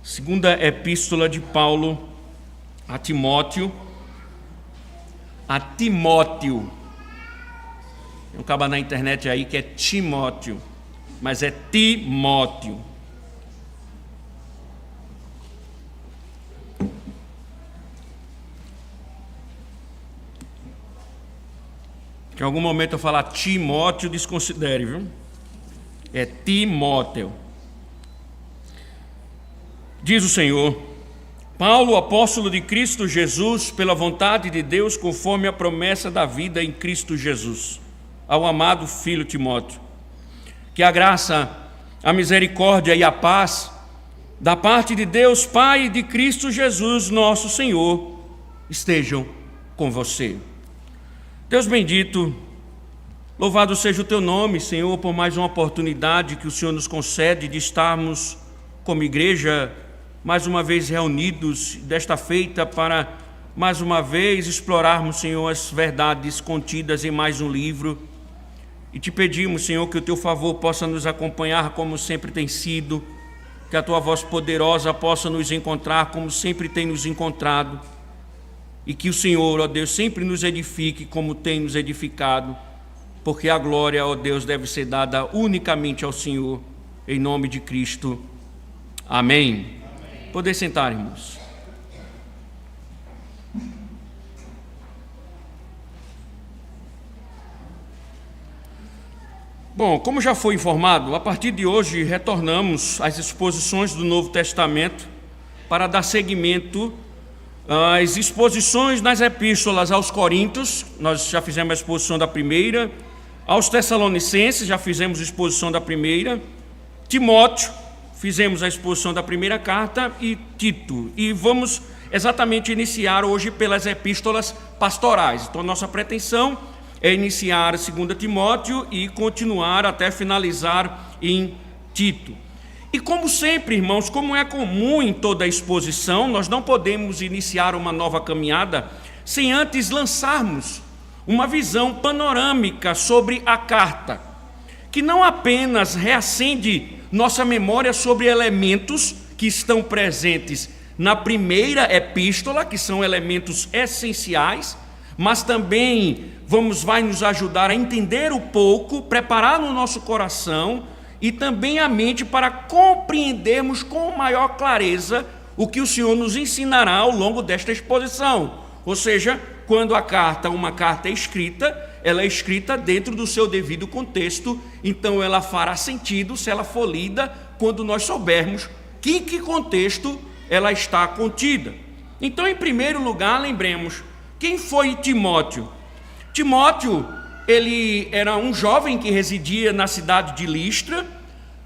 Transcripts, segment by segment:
Segunda epístola de Paulo a Timóteo. Tem um cara na internet aí que é Timóteo, mas é Timóteo. Que em algum momento eu falar Timóteo, desconsidere, viu? É Timóteo. Diz o Senhor: Paulo, apóstolo de Cristo Jesus, pela vontade de Deus, conforme a promessa da vida em Cristo Jesus, ao amado filho Timóteo, que a graça, a misericórdia e a paz da parte de Deus Pai e de Cristo Jesus, nosso Senhor, estejam com você. Deus bendito, louvado seja o teu nome, Senhor, por mais uma oportunidade que o Senhor nos concede de estarmos como igreja mais uma vez reunidos desta feita para mais uma vez explorarmos, Senhor, as verdades contidas em mais um livro. E te pedimos, Senhor, que o teu favor possa nos acompanhar como sempre tem sido, que a tua voz poderosa possa nos encontrar como sempre tem nos encontrado, e que o Senhor, ó Deus, sempre nos edifique como tem nos edificado, porque a glória, ó Deus, deve ser dada unicamente ao Senhor, em nome de Cristo. Amém. Poder sentar, irmãos. Bom, como já foi informado, a partir de hoje retornamos às exposições do Novo Testamento para dar seguimento às exposições nas epístolas aos Coríntios. Nós já fizemos a exposição da primeira, aos Tessalonicenses já fizemos a exposição da primeira, Timóteo, fizemos a exposição da primeira carta, e Tito. E vamos exatamente iniciar hoje pelas epístolas pastorais. Então, nossa pretensão é iniciar 2 Timóteo e continuar até finalizar em Tito. E como sempre, irmãos, como é comum em toda a exposição, nós não podemos iniciar uma nova caminhada sem antes lançarmos uma visão panorâmica sobre a carta, que não apenas reacende nossa memória sobre elementos que estão presentes na primeira epístola, que são elementos essenciais, mas também vai nos ajudar a entender um pouco, preparar no nosso coração e também a mente para compreendermos com maior clareza o que o Senhor nos ensinará ao longo desta exposição. Ou seja, quando uma carta é escrita, ela é escrita dentro do seu devido contexto, então ela fará sentido se ela for lida quando nós soubermos em que contexto ela está contida. Então, em primeiro lugar, lembremos, quem foi Timóteo? Timóteo, ele era um jovem que residia na cidade de Listra.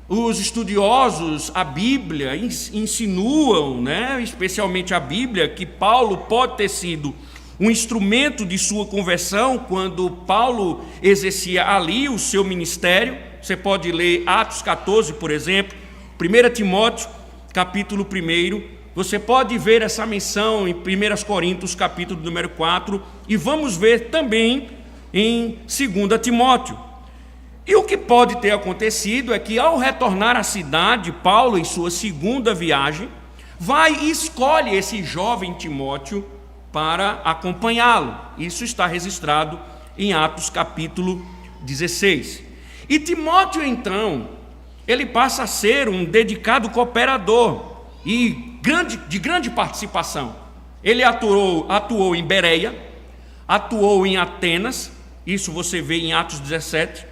Os estudiosos, a Bíblia, insinuam, especialmente a Bíblia, que Paulo pode ter sido um instrumento de sua conversão quando Paulo exercia ali o seu ministério. Você pode ler Atos 14, por exemplo, 1 Timóteo, capítulo 1, você pode ver essa menção em 1 Coríntios, capítulo número 4, e vamos ver também em 2 Timóteo. E o que pode ter acontecido é que, ao retornar à cidade, Paulo, em sua segunda viagem, vai e escolhe esse jovem Timóteo para acompanhá-lo. Isso está registrado em Atos capítulo 16. E Timóteo, então, ele passa a ser um dedicado cooperador e de grande participação. Ele atuou em Bereia, atuou em Atenas, isso você vê em Atos 17,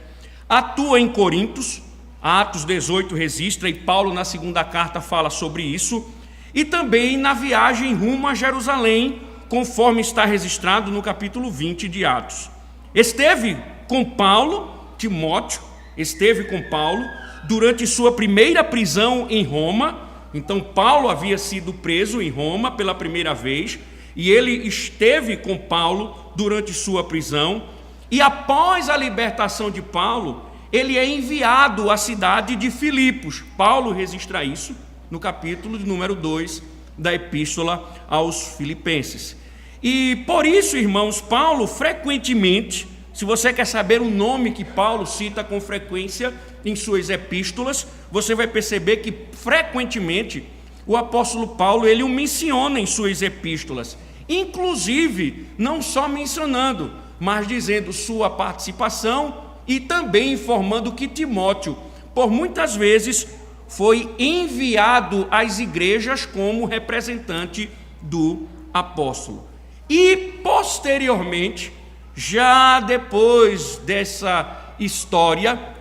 atua em Corintos, Atos 18 registra, e Paulo na segunda carta fala sobre isso, e também na viagem rumo a Jerusalém, conforme está registrado no capítulo 20 de Atos. Esteve com Paulo, Timóteo, esteve com Paulo durante sua primeira prisão em Roma. Então, Paulo havia sido preso em Roma pela primeira vez, e ele esteve com Paulo durante sua prisão, e após a libertação de Paulo, ele é enviado à cidade de Filipos. Paulo registra isso no capítulo número 2 da epístola aos Filipenses. E por isso, irmãos, Paulo frequentemente, se você quer saber o nome que Paulo cita com frequência em suas epístolas, você vai perceber que frequentemente o apóstolo Paulo, ele o menciona em suas epístolas, inclusive, não só mencionando, mas dizendo sua participação e também informando que Timóteo, por muitas vezes, foi enviado às igrejas como representante do apóstolo. E, posteriormente, já depois dessa história,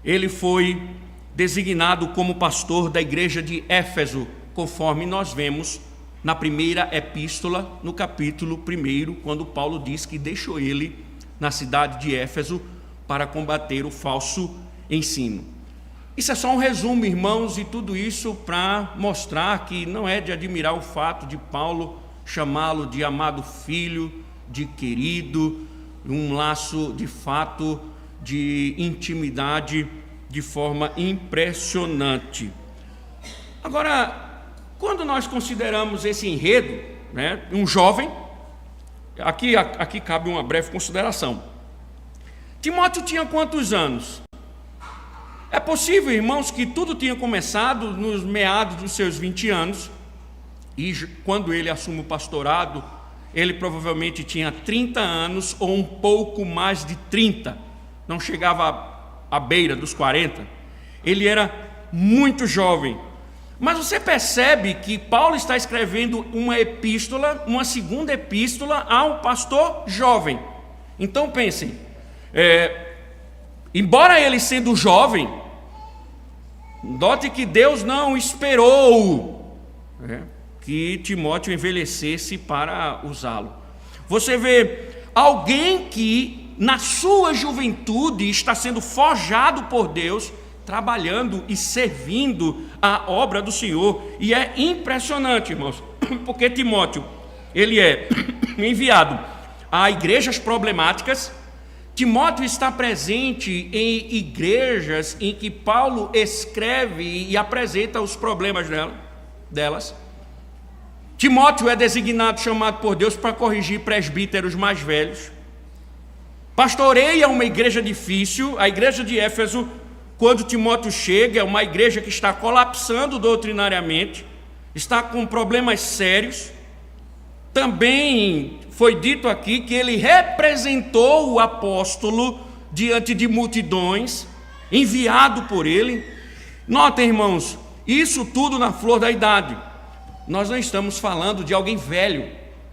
ele foi designado como pastor da igreja de Éfeso, conforme nós vemos na primeira epístola, no capítulo 1, quando Paulo diz que deixou ele na cidade de Éfeso para combater o falso ensino. Isso é só um resumo, irmãos, e tudo isso para mostrar que não é de admirar o fato de Paulo chamá-lo de amado filho, de querido, um laço de fato de intimidade de forma impressionante. Agora, quando nós consideramos esse enredo, né, um jovem, aqui cabe uma breve consideração. Timóteo tinha quantos anos? É possível, irmãos, que tudo tinha começado nos meados dos seus 20 anos, e quando ele assume o pastorado, ele provavelmente tinha 30 anos ou um pouco mais de 30, não chegava à beira dos 40, ele era muito jovem. Mas você percebe que Paulo está escrevendo uma epístola, uma segunda epístola ao pastor jovem. Então pensem, embora ele sendo jovem, note que Deus não esperou que Timóteo envelhecesse para usá-lo. Você vê alguém que na sua juventude está sendo forjado por Deus, trabalhando e servindo a obra do Senhor, e é impressionante, irmãos, porque Timóteo, ele é enviado a igrejas problemáticas. Timóteo está presente em igrejas em que Paulo escreve e apresenta os problemas delas. Timóteo é designado, chamado por Deus para corrigir presbíteros mais velhos. Pastoreia uma igreja difícil, a igreja de Éfeso. Quando Timóteo chega, é uma igreja que está colapsando doutrinariamente, está com problemas sérios. Também foi dito aqui que ele representou o apóstolo diante de multidões, enviado por ele. Notem, irmãos, isso tudo na flor da idade. Nós não estamos falando de alguém velho,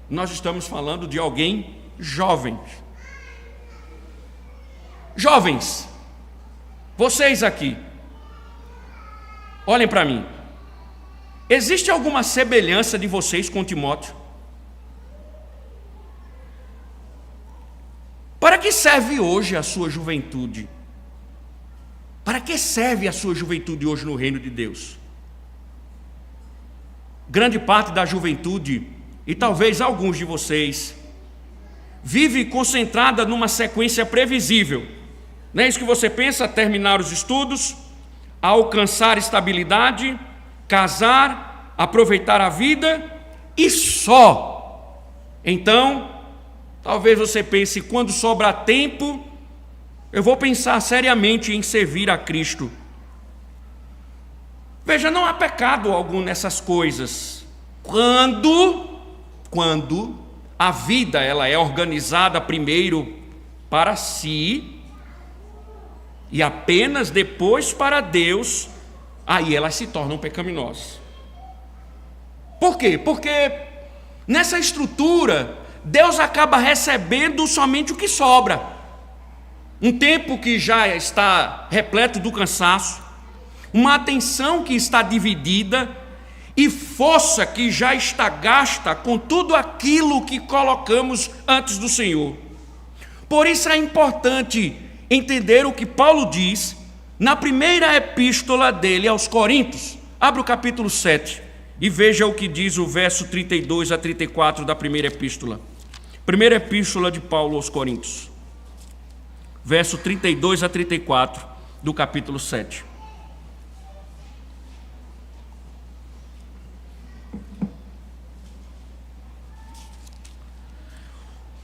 nós estamos falando de alguém jovem. Jovens, vocês aqui, olhem para mim. Existe alguma semelhança de vocês com Timóteo? Para que serve hoje a sua juventude? Para que serve a sua juventude hoje no reino de Deus? Grande parte da juventude, e talvez alguns de vocês, vive concentrada numa sequência previsível. Não é isso que você pensa? Terminar os estudos, alcançar estabilidade, casar, aproveitar a vida e só. Então, talvez você pense, quando sobrar tempo, eu vou pensar seriamente em servir a Cristo. Veja, não há pecado algum nessas coisas. Quando a vida ela é organizada primeiro para si, e apenas depois para Deus, aí elas se tornam pecaminosas. Por quê? Porque nessa estrutura, Deus acaba recebendo somente o que sobra. Um tempo que já está repleto do cansaço, uma atenção que está dividida e força que já está gasta com tudo aquilo que colocamos antes do Senhor. Por isso é importante entender o que Paulo diz na primeira epístola dele aos Coríntios. Abra o capítulo 7 e veja o que diz o verso 32 a 34 da primeira epístola. Primeira epístola de Paulo aos Coríntios, verso 32 a 34 do capítulo 7.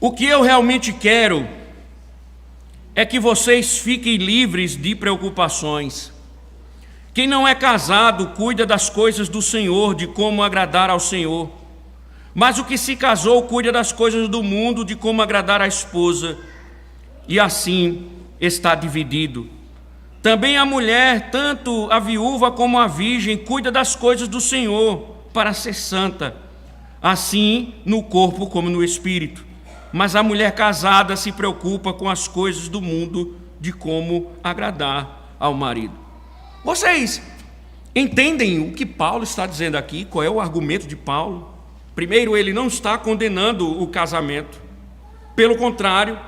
O que eu realmente quero é que vocês fiquem livres de preocupações, Quem não é casado cuida das coisas do Senhor, de como agradar ao Senhor. Mas o que se casou cuida das coisas do mundo, de como agradar à esposa. E assim está dividido. Também a mulher, tanto a viúva como a virgem, cuida das coisas do Senhor, para ser santa, assim no corpo como no espírito. Mas a mulher casada se preocupa com as coisas do mundo, de como agradar ao marido. Vocês entendem o que Paulo está dizendo aqui? Qual é o argumento de Paulo? Primeiro, ele não está condenando o casamento. Pelo contrário,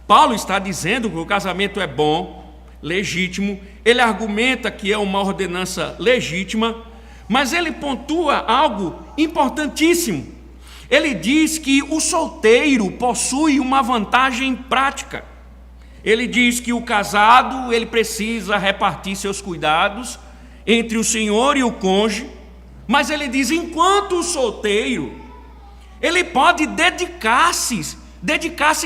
Paulo está dizendo que o casamento é bom, legítimo. Ele argumenta que é uma ordenança legítima, mas ele pontua algo importantíssimo. Ele diz que o solteiro possui uma vantagem prática. Ele diz que o casado, ele precisa repartir seus cuidados entre o senhor e o cônjuge, mas ele diz, enquanto o solteiro, ele pode dedicar-se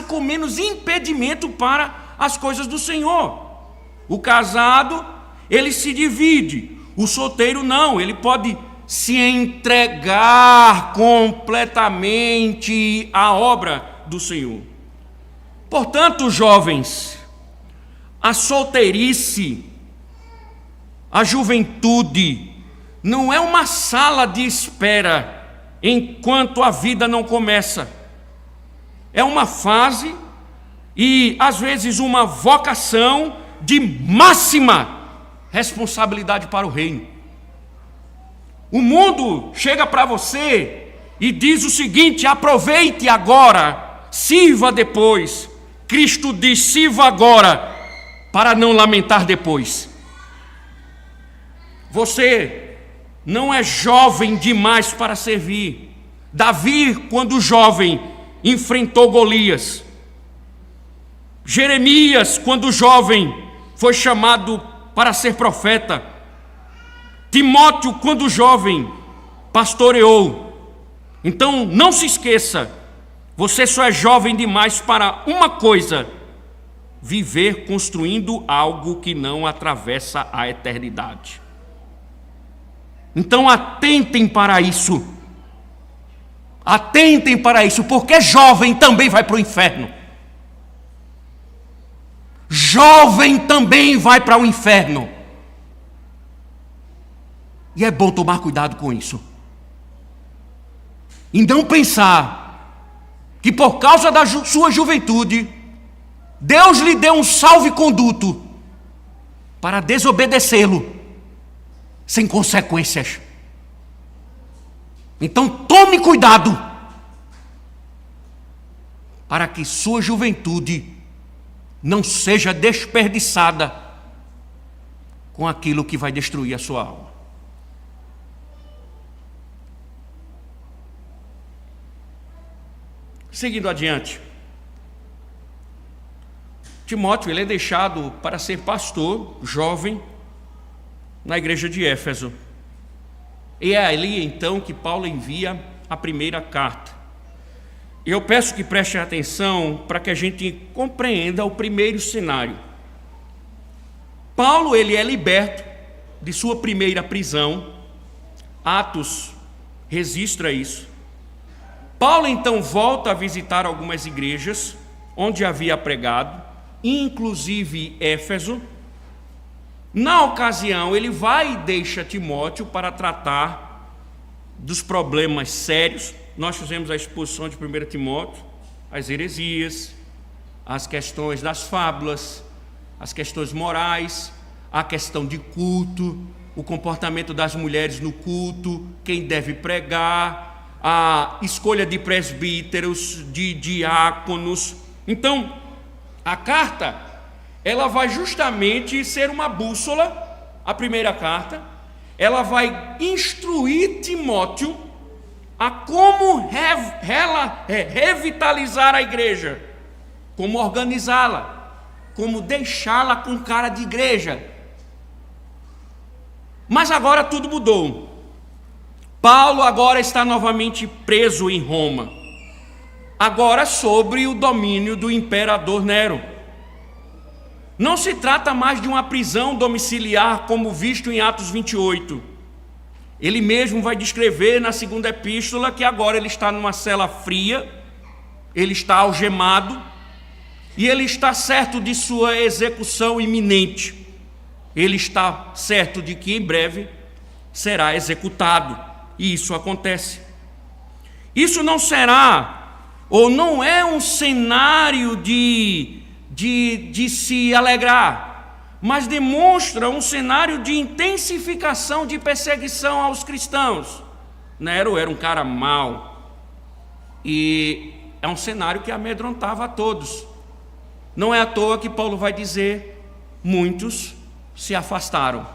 com menos impedimento para as coisas do Senhor. O casado, ele se divide, o solteiro não, ele pode se entregar completamente à obra do Senhor. Portanto, jovens, a solteirice, a juventude, não é uma sala de espera enquanto a vida não começa. É uma fase e, às vezes, uma vocação de máxima responsabilidade para o reino. O mundo chega para você e diz o seguinte: aproveite agora, sirva depois. Cristo diz: sirva agora, para não lamentar depois. Você não é jovem demais para servir. Davi, quando jovem, enfrentou Golias. Jeremias, quando jovem, foi chamado para ser profeta. Timóteo, quando jovem, pastoreou. Então, não se esqueça, você só é jovem demais para uma coisa: viver construindo algo que não atravessa a eternidade. Então, atentem para isso. Atentem para isso, porque jovem também vai para o inferno. Jovem também vai para o inferno. E é bom tomar cuidado com isso. E não pensar que por causa da sua juventude, Deus lhe deu um salvo-conduto para desobedecê-lo sem consequências. Então tome cuidado para que sua juventude não seja desperdiçada com aquilo que vai destruir a sua alma. Seguindo adiante, Timóteo, ele é deixado para ser pastor, jovem, na igreja de Éfeso. E é ali então que Paulo envia a primeira carta. E eu peço que preste atenção para que a gente compreenda o primeiro cenário. Paulo, ele é liberto de sua primeira prisão. Atos registra isso. Paulo então volta a visitar algumas igrejas onde havia pregado, inclusive Éfeso. Na ocasião, ele vai e deixa Timóteo para tratar dos problemas sérios. Nós fizemos a exposição de 1 Timóteo, as heresias, as questões das fábulas, as questões morais, a questão de culto, o comportamento das mulheres no culto, quem deve pregar, a escolha de presbíteros, de diáconos. Então, a carta, ela vai justamente ser uma bússola, a primeira carta, ela vai instruir Timóteo a como revitalizar a igreja, como organizá-la, como deixá-la com cara de igreja. Mas agora tudo mudou. Paulo agora está novamente preso em Roma, agora sobre o domínio do imperador Nero. Não se trata mais de uma prisão domiciliar, como visto em Atos 28. Ele mesmo vai descrever na segunda epístola que agora ele está numa cela fria, ele está algemado, e ele está certo de sua execução iminente. Ele está certo de que em breve será executado, e isso acontece. Isso não será, ou não é um cenário de se alegrar, mas demonstra um cenário de intensificação de perseguição aos cristãos. Nero era um cara mau, e é um cenário que amedrontava a todos. Não é à toa que Paulo vai dizer: muitos se afastaram.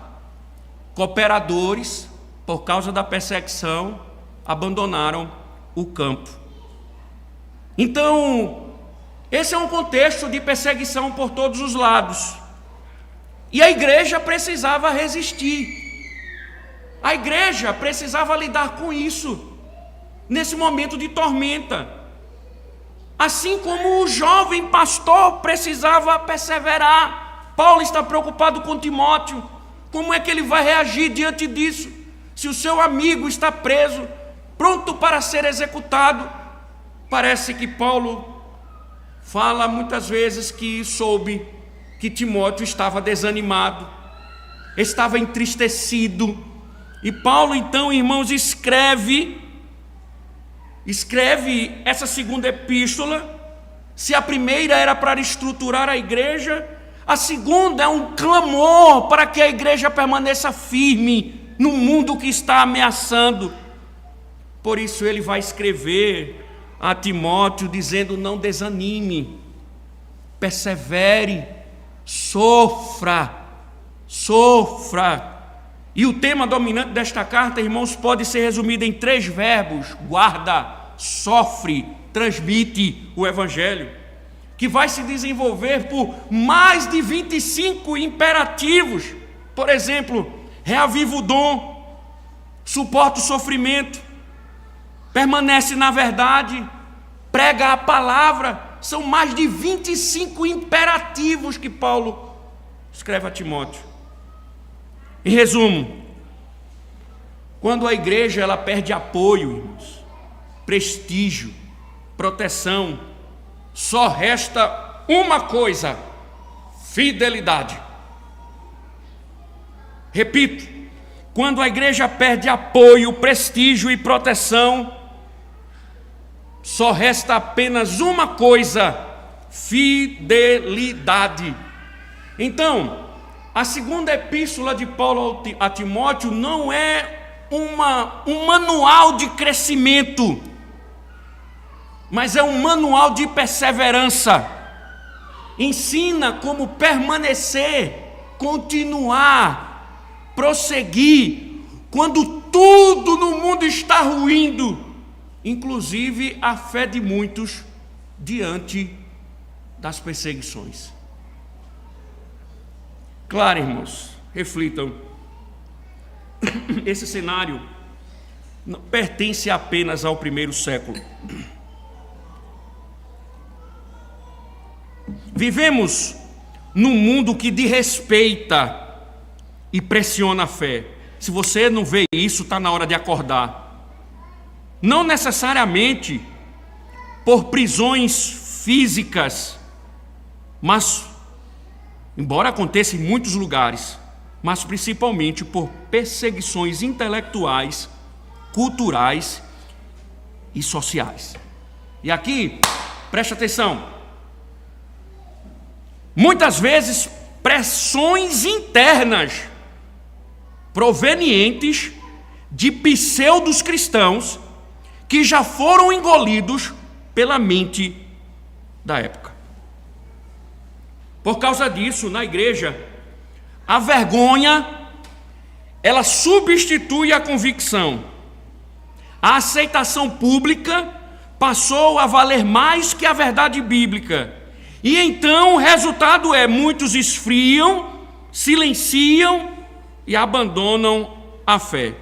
Cooperadores, por causa da perseguição, abandonaram o campo. Então, esse é um contexto de perseguição por todos os lados. E a igreja precisava resistir. A igreja precisava lidar com isso, nesse momento de tormenta. Assim como o jovem pastor precisava perseverar. Paulo está preocupado com Timóteo. Como é que ele vai reagir diante disso? Se o seu amigo está preso, pronto para ser executado. Parece que Paulo fala muitas vezes que soube que Timóteo estava desanimado, estava entristecido. E Paulo então, irmãos, escreve essa segunda epístola. Se a primeira era para estruturar a igreja, a segunda é um clamor para que a igreja permaneça firme no mundo que está ameaçando. Por isso ele vai escrever a Timóteo dizendo: não desanime, persevere, sofra. E o tema dominante desta carta, irmãos, pode ser resumido em 3 verbos: guarda, sofre, transmite o evangelho, que vai se desenvolver por mais de 25 imperativos. Por exemplo, reaviva o dom, suporta o sofrimento, permanece na verdade, prega a palavra. São mais de 25 imperativos que Paulo escreve a Timóteo. Em resumo, quando a igreja ela perde apoio, irmãos, prestígio, proteção, só resta uma coisa: fidelidade. Repito, quando a igreja perde apoio, prestígio e proteção, só resta apenas uma coisa: fidelidade. Então, a segunda epístola de Paulo a Timóteo não é um manual de crescimento, mas é um manual de perseverança. Ensina como permanecer, continuar, prosseguir, quando tudo no mundo está ruindo, inclusive a fé de muitos diante das perseguições. Claro, irmãos, reflitam. Esse cenário não pertence apenas ao primeiro século. Vivemos num mundo que desrespeita e pressiona a fé. Se você não vê isso, está na hora de acordar. Não necessariamente por prisões físicas, mas, embora aconteça em muitos lugares, mas principalmente por perseguições intelectuais, culturais e sociais. E aqui, preste atenção, muitas vezes pressões internas provenientes de pseudos cristãos que já foram engolidos pela mente da época. Por causa disso, na igreja, a vergonha, ela substitui a convicção. A aceitação pública passou a valer mais que a verdade bíblica. E então o resultado é: muitos esfriam, silenciam e abandonam a fé.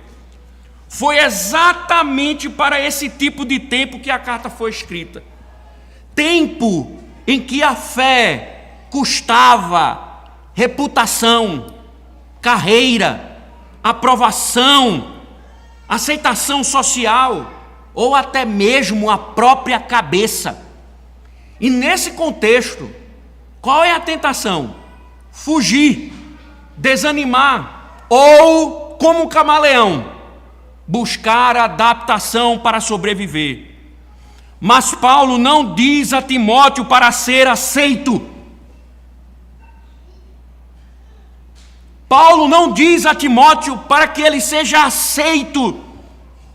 Foi exatamente para esse tipo de tempo que a carta foi escrita. Tempo em que a fé custava, reputação, carreira, aprovação, aceitação social ou até mesmo a própria cabeça. E nesse contexto, qual é a tentação? Fugir, desanimar ou, como um camaleão, buscar adaptação para sobreviver. Mas Paulo não diz a Timóteo para ser aceito. Paulo não diz a Timóteo para que ele seja aceito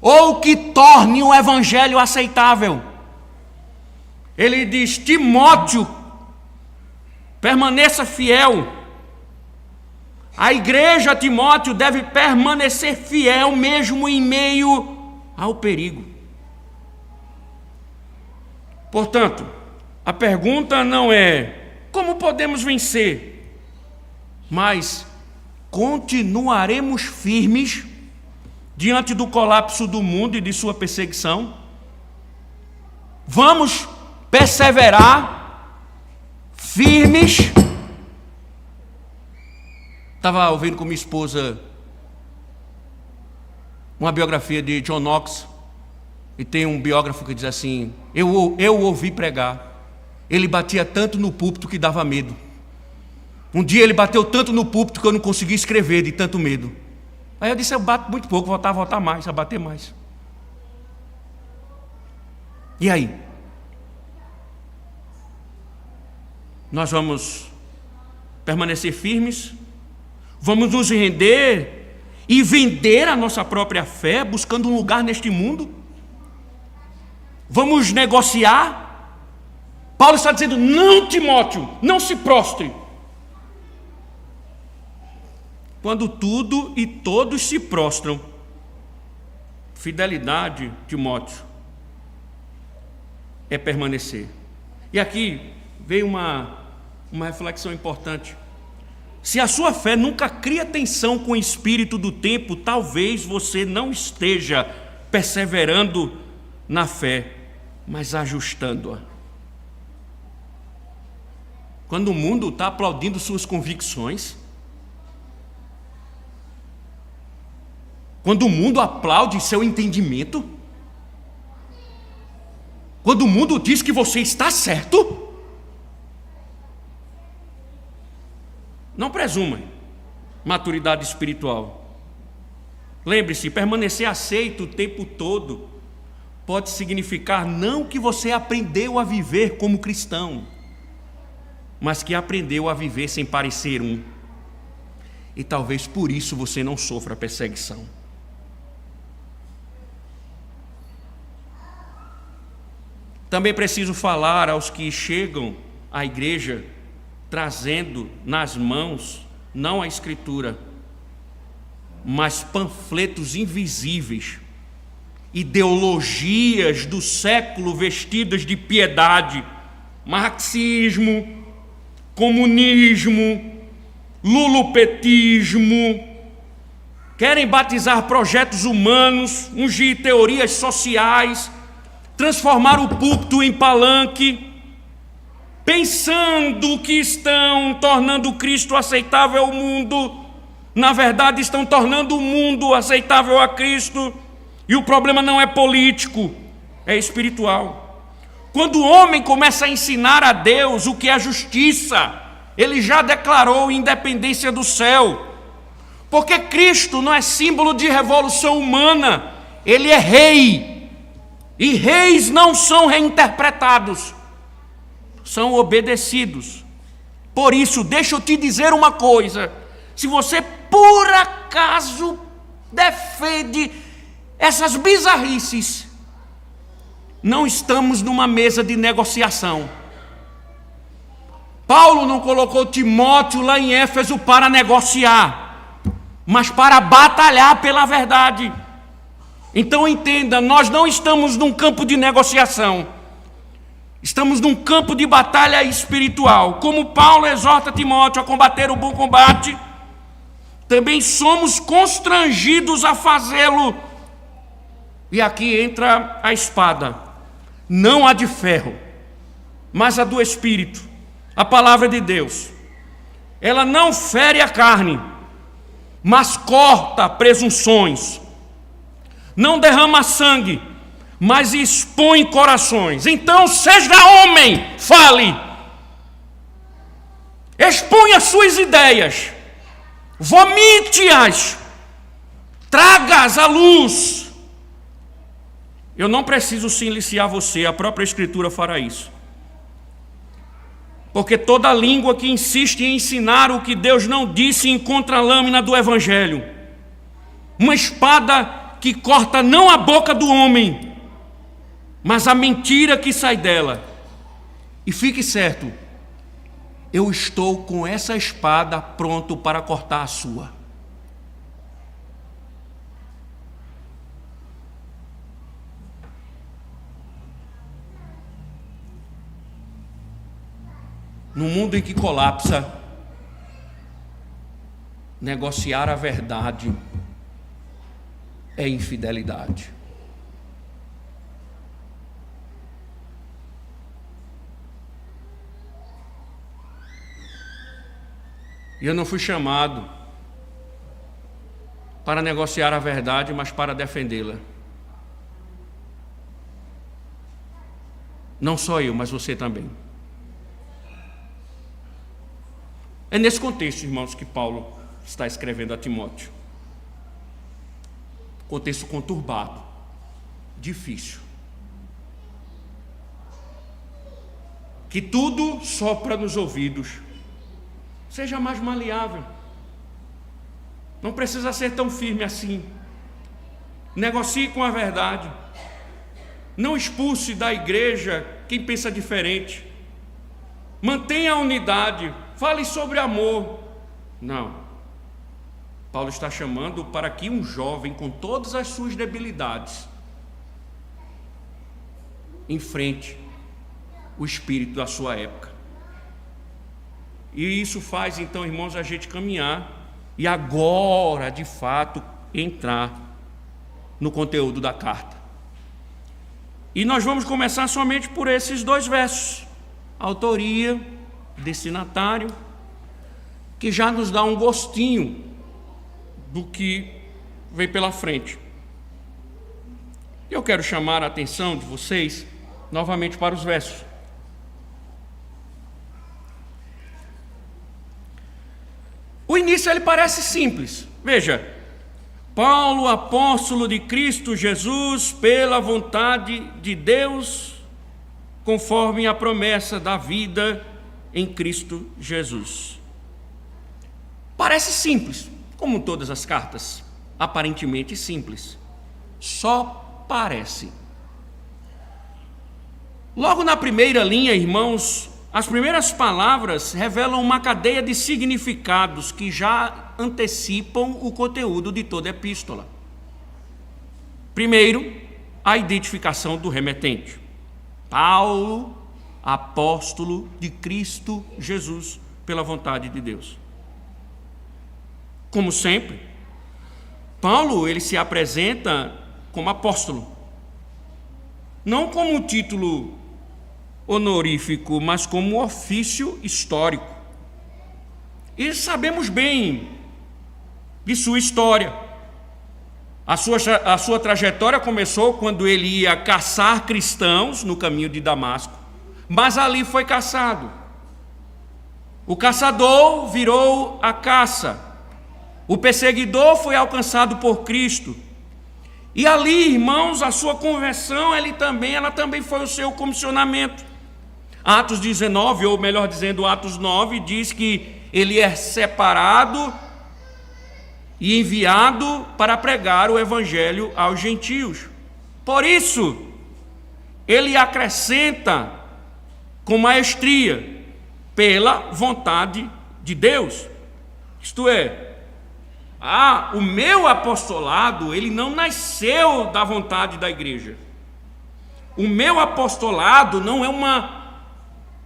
ou que torne o evangelho aceitável. Ele diz: Timóteo, permaneça fiel. A igreja, Timóteo, deve permanecer fiel mesmo em meio ao perigo. Portanto, a pergunta não é como podemos vencer, mas continuaremos firmes diante do colapso do mundo e de sua perseguição? Vamos perseverar firmes? Estava ouvindo com minha esposa uma biografia de John Knox, e tem um biógrafo que diz assim: eu o ouvi pregar, ele batia tanto no púlpito que dava medo. Um dia ele bateu tanto no púlpito que eu não conseguia escrever de tanto medo. Aí eu disse: eu bato muito pouco, vou voltar mais, a bater mais. E aí? Nós vamos permanecer firmes? Vamos nos render e vender a nossa própria fé, buscando um lugar neste mundo? Vamos negociar? Paulo está dizendo: não, Timóteo, não se prostre. Quando tudo e todos se prostram, fidelidade, Timóteo, é permanecer. E aqui veio uma reflexão importante. Se a sua fé nunca cria tensão com o espírito do tempo, talvez você não esteja perseverando na fé, mas ajustando-a. Quando o mundo está aplaudindo suas convicções, quando o mundo aplaude seu entendimento, quando o mundo diz que você está certo, não presuma maturidade espiritual. Lembre-se, permanecer aceito o tempo todo pode significar não que você aprendeu a viver como cristão, mas que aprendeu a viver sem parecer um. E talvez por isso você não sofra perseguição. Também preciso falar aos que chegam à igreja trazendo nas mãos não a Escritura, mas panfletos invisíveis, ideologias do século vestidas de piedade, marxismo, comunismo, lulopetismo, querem batizar projetos humanos, ungir teorias sociais, transformar o púlpito em palanque, pensando que estão tornando Cristo aceitável ao mundo. Na verdade, estão tornando o mundo aceitável a Cristo. E o problema não é político, é espiritual. Quando o homem começa a ensinar a Deus o que é justiça, ele já declarou independência do céu. Porque Cristo não é símbolo de revolução humana, ele é rei. E reis não são reinterpretados, são obedecidos. Por isso, deixa eu te dizer uma coisa: se você por acaso defende essas bizarrices, não estamos numa mesa de negociação. Paulo não colocou Timóteo lá em Éfeso para negociar, mas para batalhar pela verdade. Então entenda, nós não estamos num campo de negociação, estamos num campo de batalha espiritual. Como Paulo exorta Timóteo a combater o bom combate, também somos constrangidos a fazê-lo. E aqui entra a espada, não a de ferro, mas a do Espírito, a palavra de Deus. ela não fere a carne, mas corta presunções. Não derrama sangue, mas expõe corações. Então seja homem, fale. Exponha as suas ideias. Vomite-as. Traga-as à luz. Eu não preciso silenciar você, a própria Escritura fará isso. Porque toda língua que insiste em ensinar o que Deus não disse encontra a lâmina do Evangelho. Uma espada que corta não a boca do homem, mas a mentira que sai dela. E fique certo, eu estou com essa espada pronto para cortar a sua. No mundo em que colapsa, negociar a verdade é infidelidade. E eu não fui chamado para negociar a verdade, mas para defendê-la. Não só eu, mas você também. É nesse contexto, irmãos, que Paulo está escrevendo a Timóteo. Contexto conturbado, difícil. Que tudo sopra nos ouvidos. Seja mais maleável. Não precisa ser tão firme assim. Negocie com a verdade. Não expulse da igreja quem pensa diferente. Mantenha a unidade. Fale sobre amor. Não. Paulo está chamando para que um jovem, com todas as suas debilidades, enfrente o espírito da sua época. E isso faz, então, irmãos, a gente caminhar e agora, de fato, entrar no conteúdo da carta. E nós vamos começar somente por esses 2 versos. Autoria, destinatário, que já nos dá um gostinho do que vem pela frente. Eu quero chamar a atenção de vocês novamente para os versos. O início ele parece simples. Veja, Paulo, apóstolo de Cristo Jesus, pela vontade de Deus, conforme a promessa da vida em Cristo Jesus. Parece simples, como todas as cartas, aparentemente simples. Só parece. Logo na primeira linha, irmãos, as primeiras palavras revelam uma cadeia de significados que já antecipam o conteúdo de toda a epístola. Primeiro, a identificação do remetente. Paulo, apóstolo de Cristo Jesus, pela vontade de Deus. Como sempre, Paulo ele se apresenta como apóstolo. Não como um título honorífico, mas como um ofício histórico. E sabemos bem de sua história. A sua trajetória começou quando ele ia caçar cristãos no caminho de Damasco, mas ali foi caçado. O caçador virou a caça. O perseguidor foi alcançado por Cristo. E ali, irmãos, a sua conversão, ela também foi o seu comissionamento. Atos 19, ou melhor dizendo, Atos 9, diz que ele é separado e enviado para pregar o evangelho aos gentios. Por isso, ele acrescenta com maestria, pela vontade de Deus. Isto é, o meu apostolado, ele não nasceu da vontade da igreja. O meu apostolado não é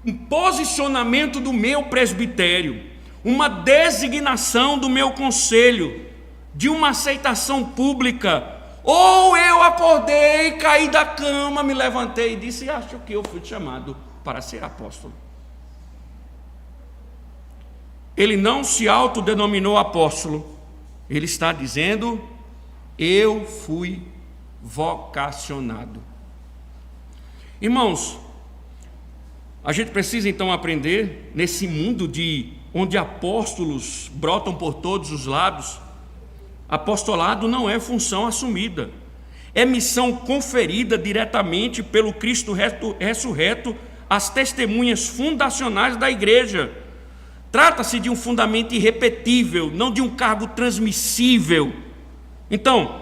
um posicionamento do meu presbitério, uma designação do meu conselho, de uma aceitação pública. Ou eu acordei, caí da cama, me levantei e disse: acho que eu fui chamado para ser apóstolo. ele não se autodenominou apóstolo. Ele está dizendo: eu fui vocacionado. Irmãos, a gente precisa então aprender, nesse mundo onde apóstolos brotam por todos os lados, apostolado não é função assumida, é missão conferida diretamente pelo Cristo ressurreto às testemunhas fundacionais da igreja. Trata-se de um fundamento irrepetível, não de um cargo transmissível. Então,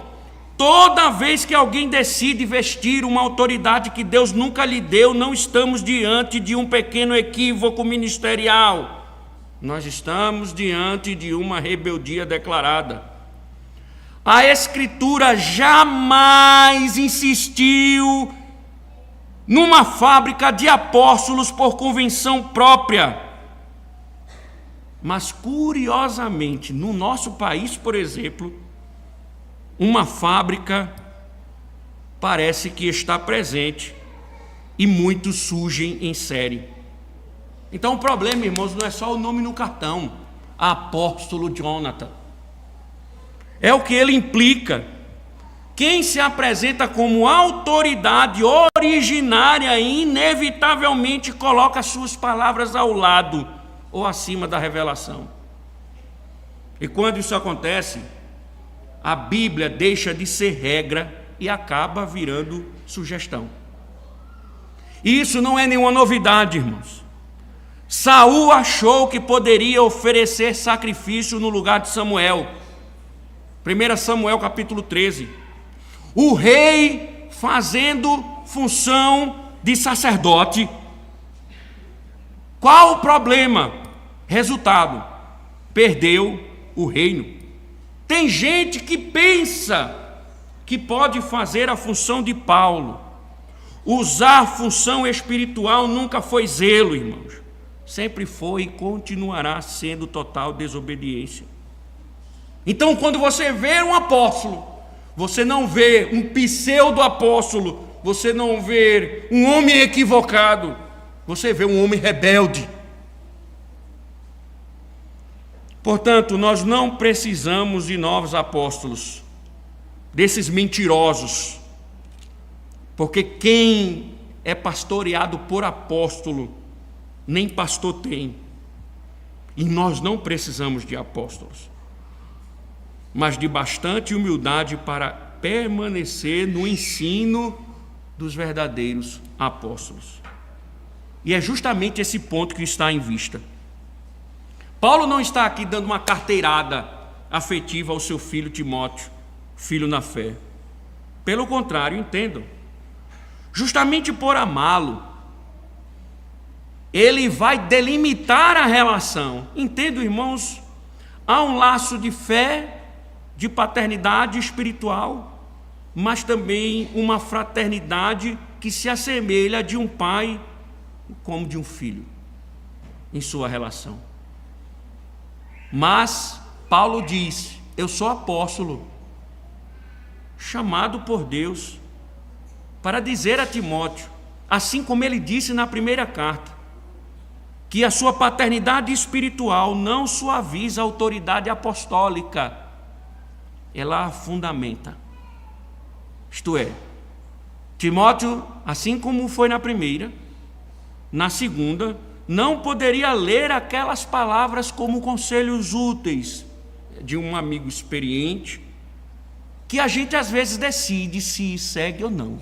toda vez que alguém decide vestir uma autoridade que Deus nunca lhe deu, não estamos diante de um pequeno equívoco ministerial. Nós estamos diante de uma rebeldia declarada. A Escritura jamais insistiu numa fábrica de apóstolos por convenção própria. Mas, curiosamente, no nosso país, por exemplo, uma fábrica parece que está presente e muitos surgem em série. Então o problema, irmãos, não é só o nome no cartão, Apóstolo Jonathan. É o que ele implica. Quem se apresenta como autoridade originária inevitavelmente coloca suas palavras ao lado ou acima da revelação. E quando isso acontece, a Bíblia deixa de ser regra e acaba virando sugestão. E isso não é nenhuma novidade, irmãos. Saul achou que poderia oferecer sacrifício no lugar de Samuel. 1 Samuel capítulo 13. O rei fazendo função de sacerdote. Qual o problema? Resultado: perdeu o reino. Tem gente que pensa que pode fazer a função de Paulo. Usar a função espiritual nunca foi zelo, irmãos. Sempre foi e continuará sendo total desobediência. Então, quando você vê um apóstolo, você não vê um pseudo-apóstolo, você não vê um homem equivocado, você vê um homem rebelde. Portanto, nós não precisamos de novos apóstolos, desses mentirosos, porque quem é pastoreado por apóstolo, nem pastor tem. E nós não precisamos de apóstolos, mas de bastante humildade para permanecer no ensino dos verdadeiros apóstolos. E é justamente esse ponto que está em vista. Paulo não está aqui dando uma carteirada afetiva ao seu filho Timóteo, filho na fé. Pelo contrário, entendam, justamente por amá-lo, ele vai delimitar a relação. Entendo, irmãos, há um laço de fé, de paternidade espiritual, mas também uma fraternidade que se assemelha de um pai como de um filho em sua relação. Mas Paulo diz: eu sou apóstolo, chamado por Deus para dizer a Timóteo, assim como ele disse na primeira carta, que a sua paternidade espiritual não suaviza a autoridade apostólica, ela a fundamenta. Isto é, Timóteo, assim como foi na primeira, na segunda, não poderia ler aquelas palavras como conselhos úteis de um amigo experiente, que a gente às vezes decide se segue ou não,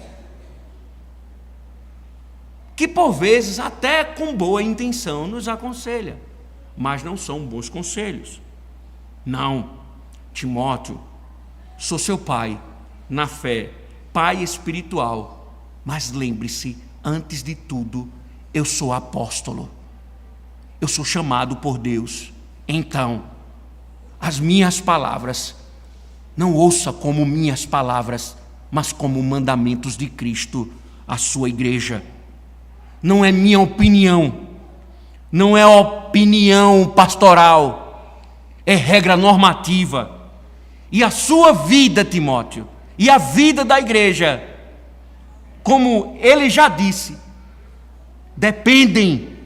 que por vezes até com boa intenção nos aconselha, mas não são bons conselhos. Não, Timóteo, sou seu pai na fé, pai espiritual, mas lembre-se, antes de tudo, eu sou apóstolo, eu sou chamado por Deus. Então, as minhas palavras, não ouça como minhas palavras, mas como mandamentos de Cristo à sua igreja. Não é minha opinião, não é opinião pastoral, é regra normativa. E a sua vida, Timóteo, e a vida da igreja, como ele já disse, dependem.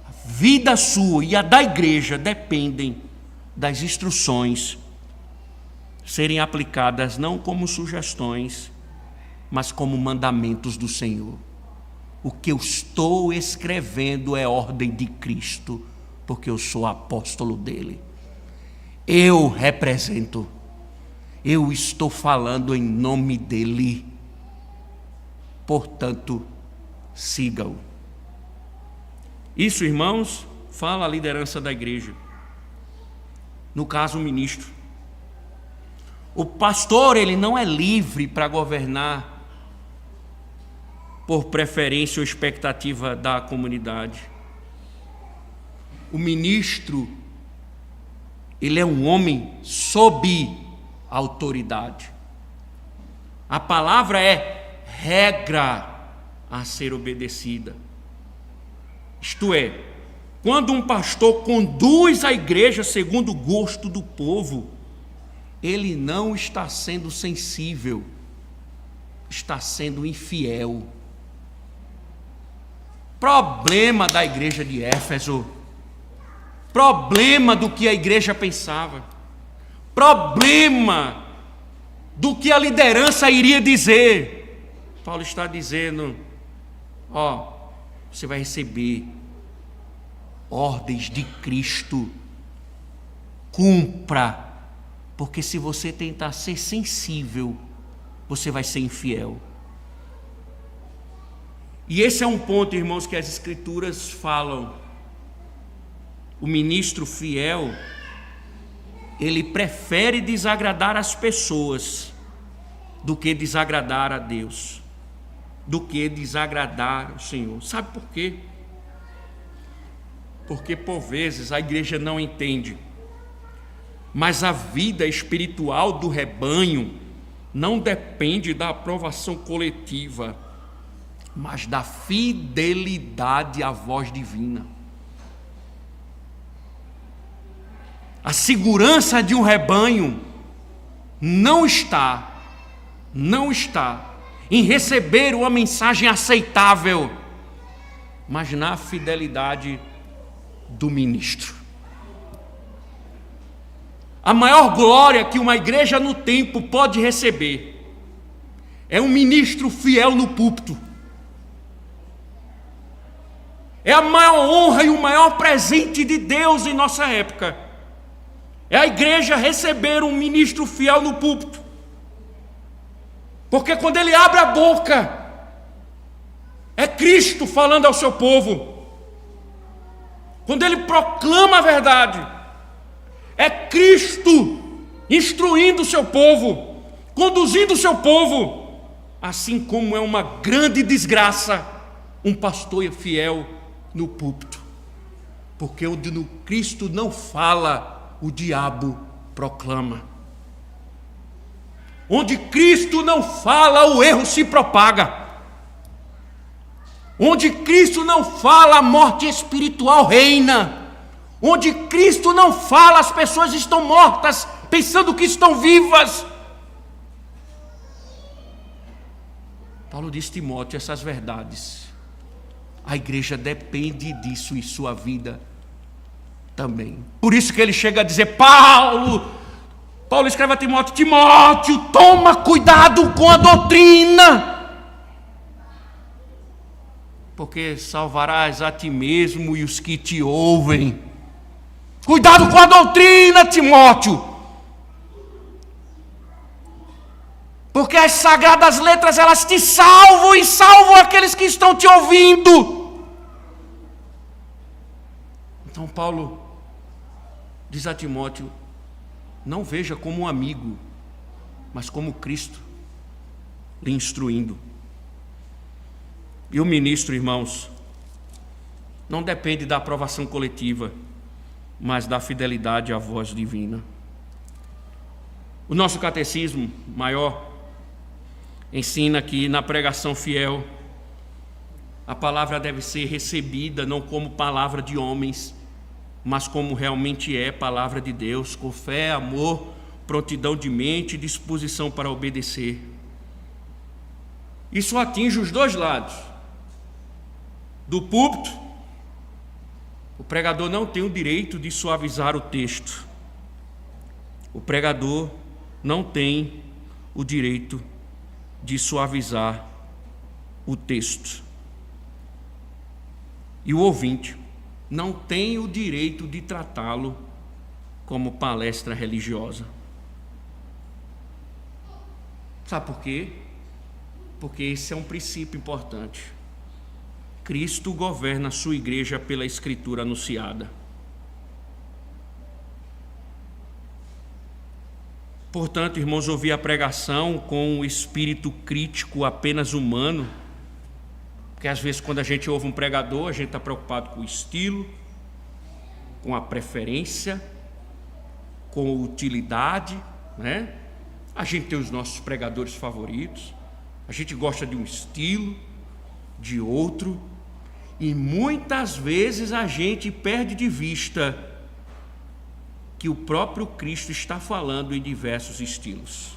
A vida sua e a da igreja dependem das instruções serem aplicadas não como sugestões, mas como mandamentos do Senhor. O que eu estou escrevendo é ordem de Cristo, porque eu sou apóstolo dele. Eu represento, eu estou falando em nome dele. Portanto, siga-o. Isso, irmãos, fala a liderança da igreja. No caso, o ministro. O pastor, ele não é livre para governar por preferência ou expectativa da comunidade. O ministro, ele é um homem sob autoridade. A palavra é regra a ser obedecida. Isto é, quando um pastor conduz a igreja segundo o gosto do povo, ele não está sendo sensível, está sendo infiel. Problema da igreja de Éfeso, problema do que a igreja pensava, problema do que a liderança iria dizer. Paulo está dizendo: você vai receber ordens de Cristo, cumpra, porque se você tentar ser sensível, você vai ser infiel. E esse é um ponto, irmãos, que as Escrituras falam. O ministro fiel, ele prefere desagradar as pessoas do que desagradar a Deus, do que desagradar o Senhor. Sabe por quê? Porque por vezes a igreja não entende, mas a vida espiritual do rebanho não depende da aprovação coletiva, mas da fidelidade à voz divina. A segurança de um rebanho não está em receber uma mensagem aceitável, mas na fidelidade do ministro. A maior glória que uma igreja no tempo pode receber é um ministro fiel no púlpito. É a maior honra e o maior presente de Deus em nossa época. É a igreja receber um ministro fiel no púlpito. Porque quando ele abre a boca, é Cristo falando ao seu povo. Quando ele proclama a verdade, é Cristo instruindo o seu povo, conduzindo o seu povo. Assim como é uma grande desgraça um pastor fiel no púlpito, porque onde no Cristo não fala, o diabo proclama. Onde Cristo não fala, o erro se propaga. Onde Cristo não fala, a morte espiritual reina. Onde Cristo não fala, as pessoas estão mortas, pensando que estão vivas. Paulo diz a Timóteo essas verdades. A igreja depende disso e sua vida também. Por isso que ele chega a dizer: Paulo escreve a Timóteo: Timóteo, toma cuidado com a doutrina, porque salvarás a ti mesmo e os que te ouvem. Cuidado com a doutrina, Timóteo, porque as sagradas letras, elas te salvam e salvam aqueles que estão te ouvindo. Então Paulo diz a Timóteo: não veja como um amigo, mas como Cristo lhe instruindo. E o ministro, irmãos, não depende da aprovação coletiva, mas da fidelidade à voz divina. O nosso catecismo maior ensina que na pregação fiel, a palavra deve ser recebida não como palavra de homens, mas como realmente é palavra de Deus, com fé, amor, prontidão de mente e disposição para obedecer. Isso atinge os dois lados, do púlpito O pregador não tem o direito de suavizar o texto. O pregador não tem o direito de suavizar o texto. E o ouvinte não tem o direito de tratá-lo como palestra religiosa. Sabe por quê? Porque esse é um princípio importante. Cristo governa a sua igreja pela Escritura anunciada. Portanto, irmãos, ouvir a pregação com o espírito crítico apenas humano, porque às vezes quando a gente ouve um pregador, a gente está preocupado com o estilo, com a preferência, com a utilidade, né? A gente tem os nossos pregadores favoritos, a gente gosta de um estilo, de outro, e muitas vezes a gente perde de vista que o próprio Cristo está falando em diversos estilos.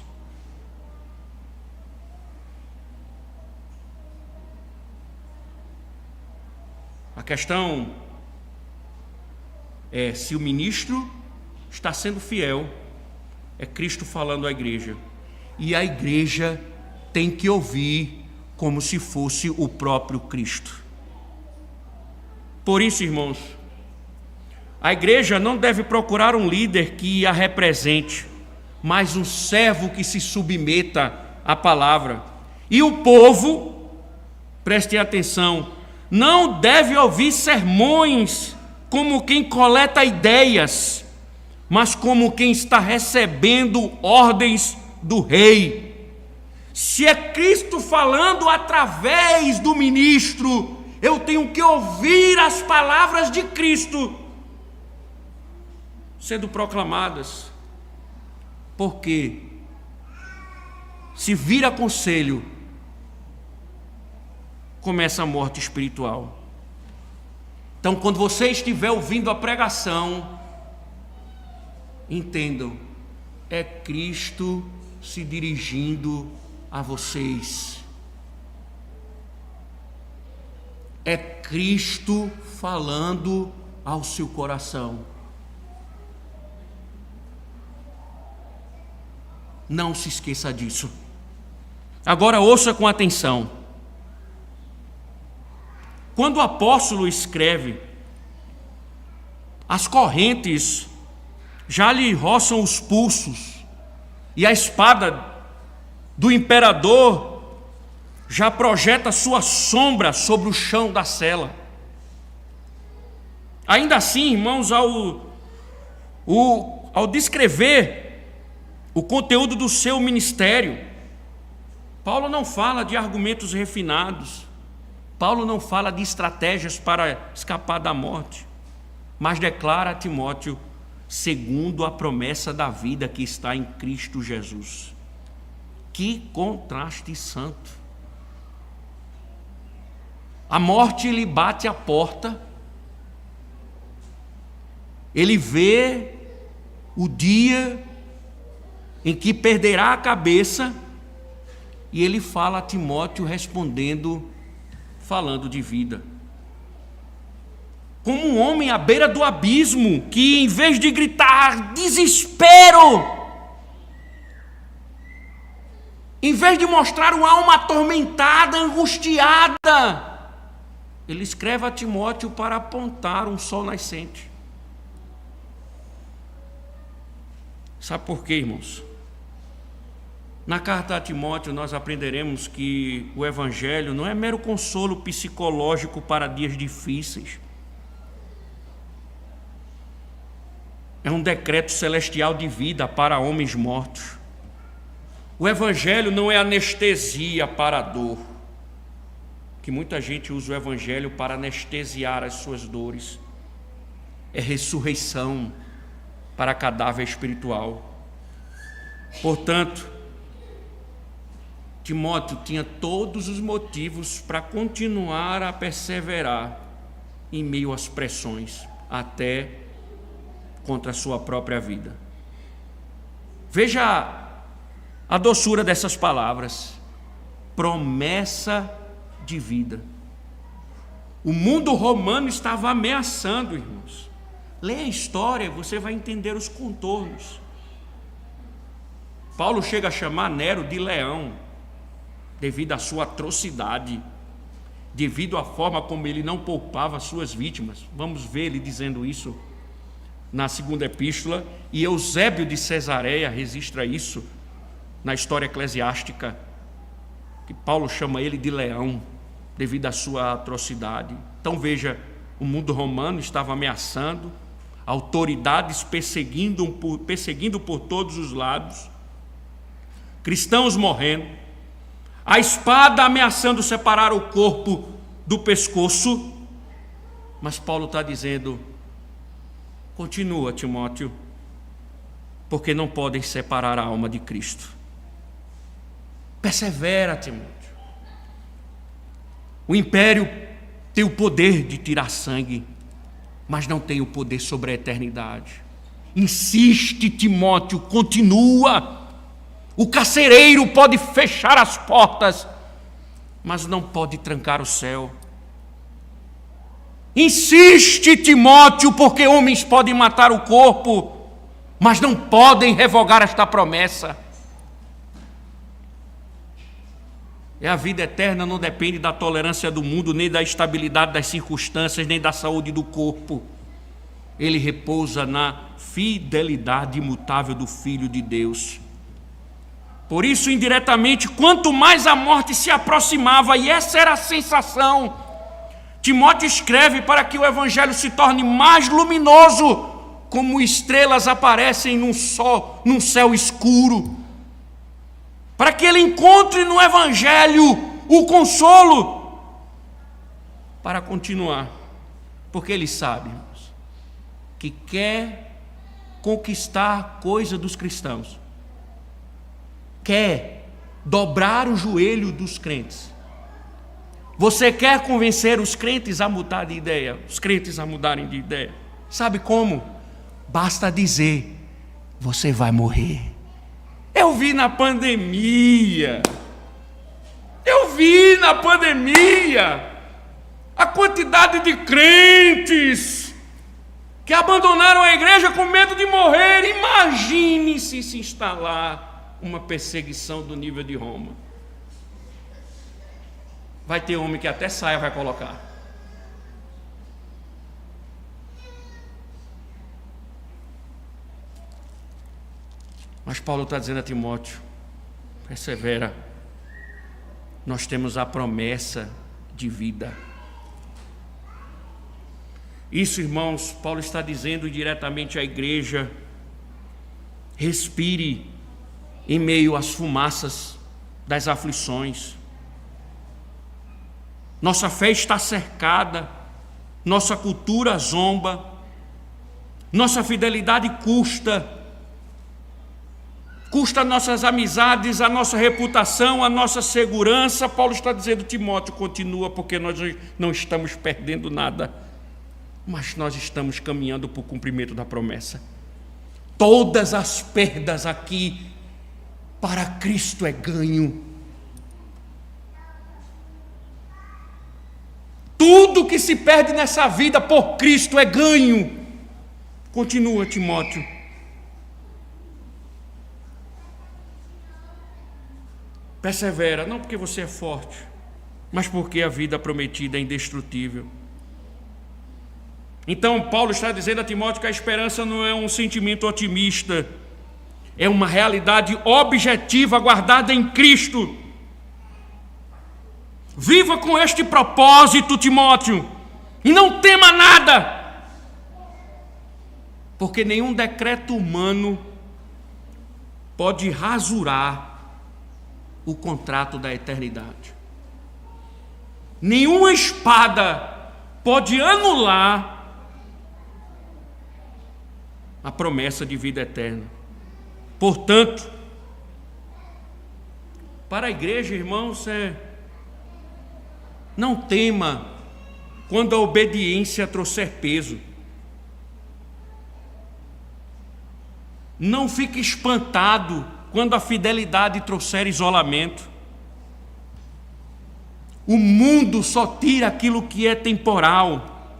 A questão é se o ministro está sendo fiel, é Cristo falando à igreja, e a igreja tem que ouvir como se fosse o próprio Cristo. Por isso, irmãos, a igreja não deve procurar um líder que a represente, mas um servo que se submeta à palavra. E o povo, prestem atenção, não deve ouvir sermões como quem coleta ideias, mas como quem está recebendo ordens do rei. Se é Cristo falando através do ministro, eu tenho que ouvir as palavras de Cristo sendo proclamadas, porque se vira conselho, começa a morte espiritual. Então, quando você estiver ouvindo a pregação, entendam, é Cristo se dirigindo a vocês. É Cristo falando ao seu coração. Não se esqueça disso. Agora ouça com atenção. Quando o apóstolo escreve, as correntes já lhe roçam os pulsos, e a espada do imperador já projeta sua sombra sobre o chão da cela. Ainda assim, irmãos, ao descrever o conteúdo do seu ministério, Paulo não fala de argumentos refinados, Paulo não fala de estratégias para escapar da morte, mas declara a Timóteo segundo a promessa da vida que está em Cristo Jesus. Que contraste santo! A morte lhe bate à porta, ele vê o dia em que perderá a cabeça, e ele fala a Timóteo respondendo, falando de vida. Como um homem à beira do abismo, que em vez de gritar desespero, em vez de mostrar uma alma atormentada, angustiada, ele escreve a Timóteo para apontar um sol nascente. Sabe por quê, irmãos? Na carta a Timóteo nós aprenderemos que o Evangelho não é mero consolo psicológico para dias difíceis. É um decreto celestial de vida para homens mortos. O Evangelho não é anestesia para a dor, que muita gente usa o Evangelho para anestesiar as suas dores. É ressurreição para cadáver espiritual. Portanto, Timóteo tinha todos os motivos para continuar a perseverar em meio às pressões, até contra a sua própria vida. Veja a doçura dessas palavras: promessa de vida. O mundo romano estava ameaçando, irmãos. Leia a história, você vai entender os contornos. Paulo chega a chamar Nero de leão, devido à sua atrocidade, devido à forma como ele não poupava suas vítimas. Vamos ver ele dizendo isso na segunda epístola, e Eusébio de Cesareia registra isso na história eclesiástica, que Paulo chama ele de leão, devido à sua atrocidade. Então veja, o mundo romano estava ameaçando, autoridades perseguindo por todos os lados, cristãos morrendo, a espada ameaçando separar o corpo do pescoço, mas Paulo está dizendo: continua, Timóteo, porque não podem separar a alma de Cristo. Persevera, Timóteo. O império tem o poder de tirar sangue, mas não tem o poder sobre a eternidade. Insiste, Timóteo, continua. O carcereiro pode fechar as portas, mas não pode trancar o céu. Insiste, Timóteo, porque homens podem matar o corpo, mas não podem revogar esta promessa. E a vida eterna não depende da tolerância do mundo, nem da estabilidade das circunstâncias, nem da saúde do corpo. Ele repousa na fidelidade imutável do Filho de Deus. Por isso, indiretamente, quanto mais a morte se aproximava, e essa era a sensação, Timóteo escreve para que o Evangelho se torne mais luminoso, como estrelas aparecem num céu escuro, para que ele encontre no Evangelho o consolo para continuar, porque ele sabe, irmãos, que quer conquistar coisa dos cristãos, quer dobrar o joelho dos crentes. Você quer convencer os crentes a mudar de ideia, os crentes a mudarem de ideia? Sabe como? Basta dizer: você vai morrer. Eu vi na pandemia a quantidade de crentes que abandonaram a igreja com medo de morrer. Imagine se instalar uma perseguição do nível de Roma. Vai ter homem que até saia vai colocar. Mas Paulo está dizendo a Timóteo: persevera, nós temos a promessa de vida. Isso, irmãos, Paulo está dizendo diretamente à igreja: respire em meio às fumaças das aflições. Nossa fé está cercada, nossa cultura zomba, nossa fidelidade custa nossas amizades, a nossa reputação, a nossa segurança. Paulo está dizendo: Timóteo, continua, porque nós não estamos perdendo nada, mas nós estamos caminhando para o cumprimento da promessa. Todas as perdas aqui para Cristo é ganho. Tudo que se perde nessa vida por Cristo é ganho. Continua, Timóteo. Persevera, não porque você é forte, mas porque a vida prometida é indestrutível. Então, Paulo está dizendo a Timóteo que a esperança não é um sentimento otimista, é uma realidade objetiva guardada em Cristo. Viva com este propósito, Timóteo, e não tema nada, porque nenhum decreto humano pode rasurar o contrato da eternidade. Nenhuma espada pode anular a promessa de vida eterna. Portanto, para a igreja, irmãos, não tema quando a obediência trouxer peso. Não fique espantado quando a fidelidade trouxer isolamento. O mundo só tira aquilo que é temporal.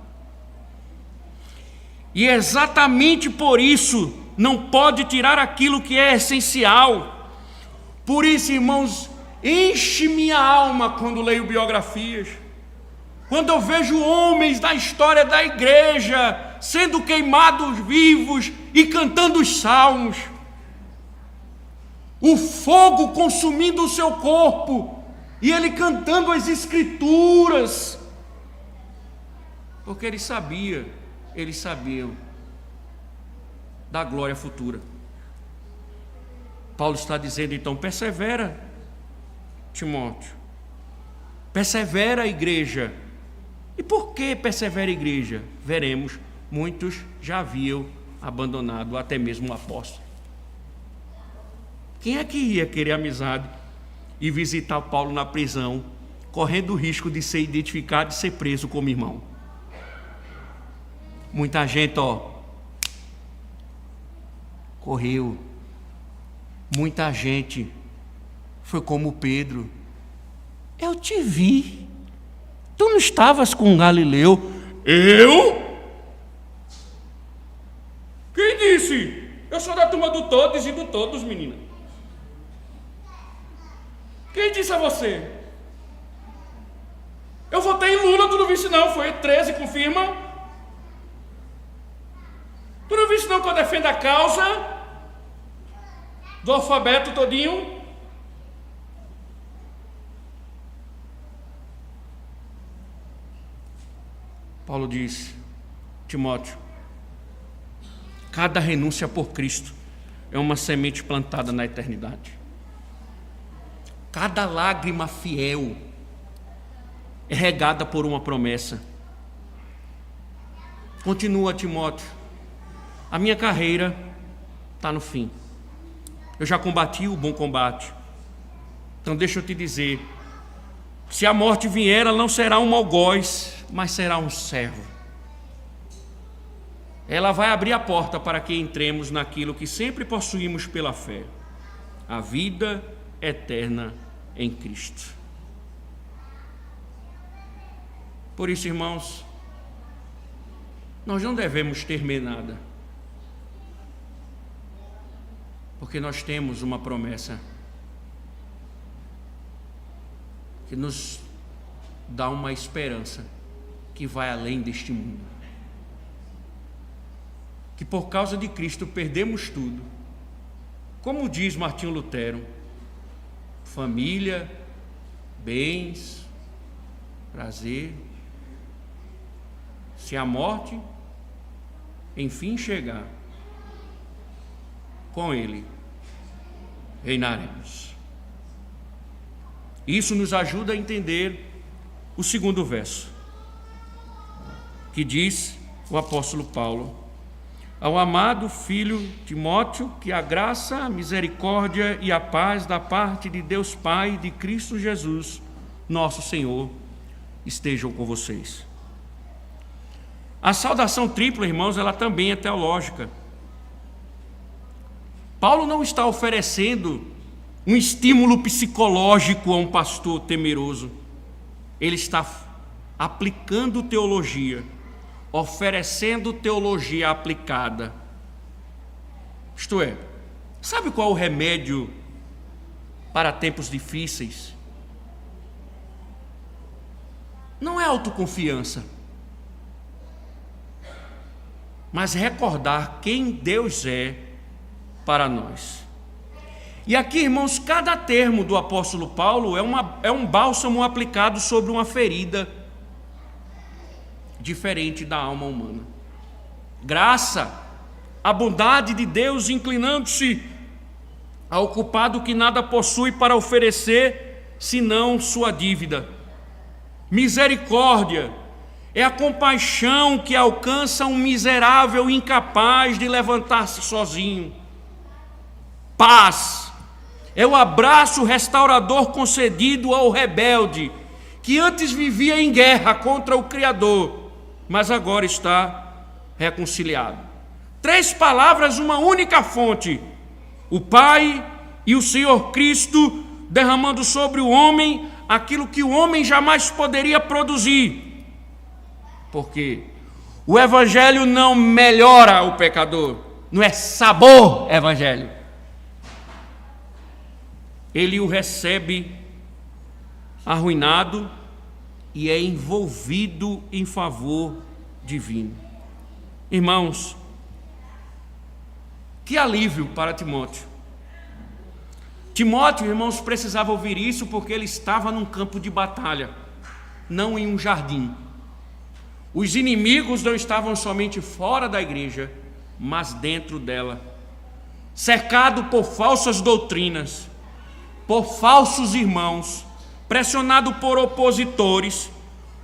E exatamente por isso não pode tirar aquilo que é essencial. Por isso, irmãos, enche minha alma quando leio biografias. Quando eu vejo homens da história da igreja sendo queimados vivos e cantando os salmos, o fogo consumindo o seu corpo e ele cantando as escrituras, porque eles sabiam da glória futura. Paulo está dizendo então: persevera, Timóteo, persevera, igreja. E por que persevera, igreja? Veremos, muitos já haviam abandonado até mesmo o apóstolo. Quem é que ia querer amizade e visitar Paulo na prisão, correndo o risco de ser identificado e ser preso como irmão? Muita gente, correu. Muita gente foi como Pedro: eu te vi. Tu não estavas com Galileu? Eu? Quem disse? Eu sou da turma do todos e do todos, menina. Quem disse a você? Eu votei em Lula, tu não viste não? Foi 13, confirma. Tu não viste não que eu defendo a causa do alfabeto todinho? Paulo diz: Timóteo, cada renúncia por Cristo é uma semente plantada na eternidade. Cada lágrima fiel é regada por uma promessa. Continua, Timóteo, a minha carreira está no fim. Eu já combati o bom combate. Então deixa eu te dizer, se a morte vier, ela não será um algoz, mas será um servo. Ela vai abrir a porta para que entremos naquilo que sempre possuímos pela fé: a vida eterna em Cristo. Por isso, irmãos, nós não devemos temer nada, porque nós temos uma promessa que nos dá uma esperança que vai além deste mundo. Que por causa de Cristo perdemos tudo. Como diz Martinho Lutero: família, bens, prazer. Se a morte enfim chegar, com Ele reinaremos. Isso nos ajuda a entender o segundo verso, que diz o apóstolo Paulo: ao amado filho Timóteo, que a graça, a misericórdia e a paz da parte de Deus Pai e de Cristo Jesus, nosso Senhor, estejam com vocês. A saudação tripla, irmãos, ela também é teológica. Paulo não está oferecendo um estímulo psicológico a um pastor temeroso. Ele está aplicando teologia, oferecendo teologia aplicada. Isto é, sabe qual é o remédio para tempos difíceis? Não é autoconfiança, mas recordar quem Deus é para nós. E aqui, irmãos, cada termo do apóstolo Paulo é um bálsamo aplicado sobre uma ferida diferente da alma humana. Graça, a bondade de Deus inclinando-se ao culpado que nada possui para oferecer senão sua dívida. Misericórdia é a compaixão que alcança um miserável incapaz de levantar-se sozinho. Paz é o abraço restaurador concedido ao rebelde que antes vivia em guerra contra o Criador, mas agora está reconciliado. 3 palavras, uma única fonte: o Pai e o Senhor Cristo derramando sobre o homem aquilo que o homem jamais poderia produzir. Porque o evangelho não melhora o pecador, não é sabor evangelho. Ele o recebe arruinado e é envolvido em favor divino. Irmãos, que alívio para Timóteo. Timóteo, irmãos, precisava ouvir isso porque ele estava num campo de batalha, não em um jardim. Os inimigos não estavam somente fora da igreja, mas dentro dela, cercado por falsas doutrinas, por falsos irmãos, pressionado por opositores,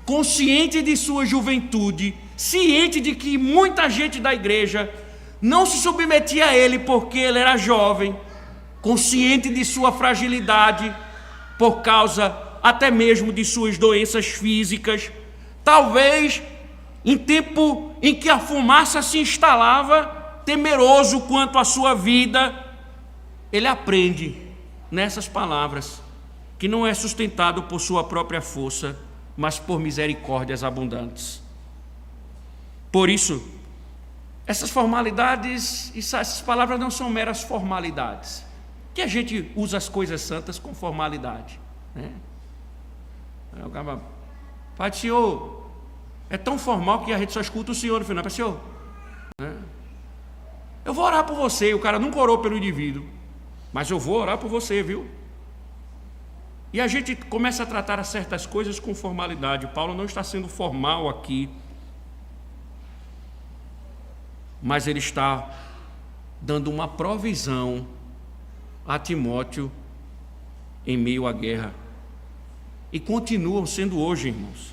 consciente de sua juventude, ciente de que muita gente da igreja não se submetia a ele porque ele era jovem, consciente de sua fragilidade, por causa até mesmo de suas doenças físicas. Talvez em tempo em que a fumaça se instalava, temeroso quanto à sua vida, ele aprende nessas palavras que não é sustentado por sua própria força, mas por misericórdias abundantes. Por isso, essas formalidades, essas palavras não são meras formalidades, que a gente usa as coisas santas com formalidade, né? Pai do Senhor, é tão formal que a gente só escuta o Senhor no final. Pai do Senhor, né? Eu vou orar por você. O cara nunca orou pelo indivíduo, mas eu vou orar por você, viu? E a gente começa a tratar certas coisas com formalidade. Paulo não está sendo formal aqui, mas ele está dando uma provisão a Timóteo em meio à guerra. E continuam sendo hoje, irmãos.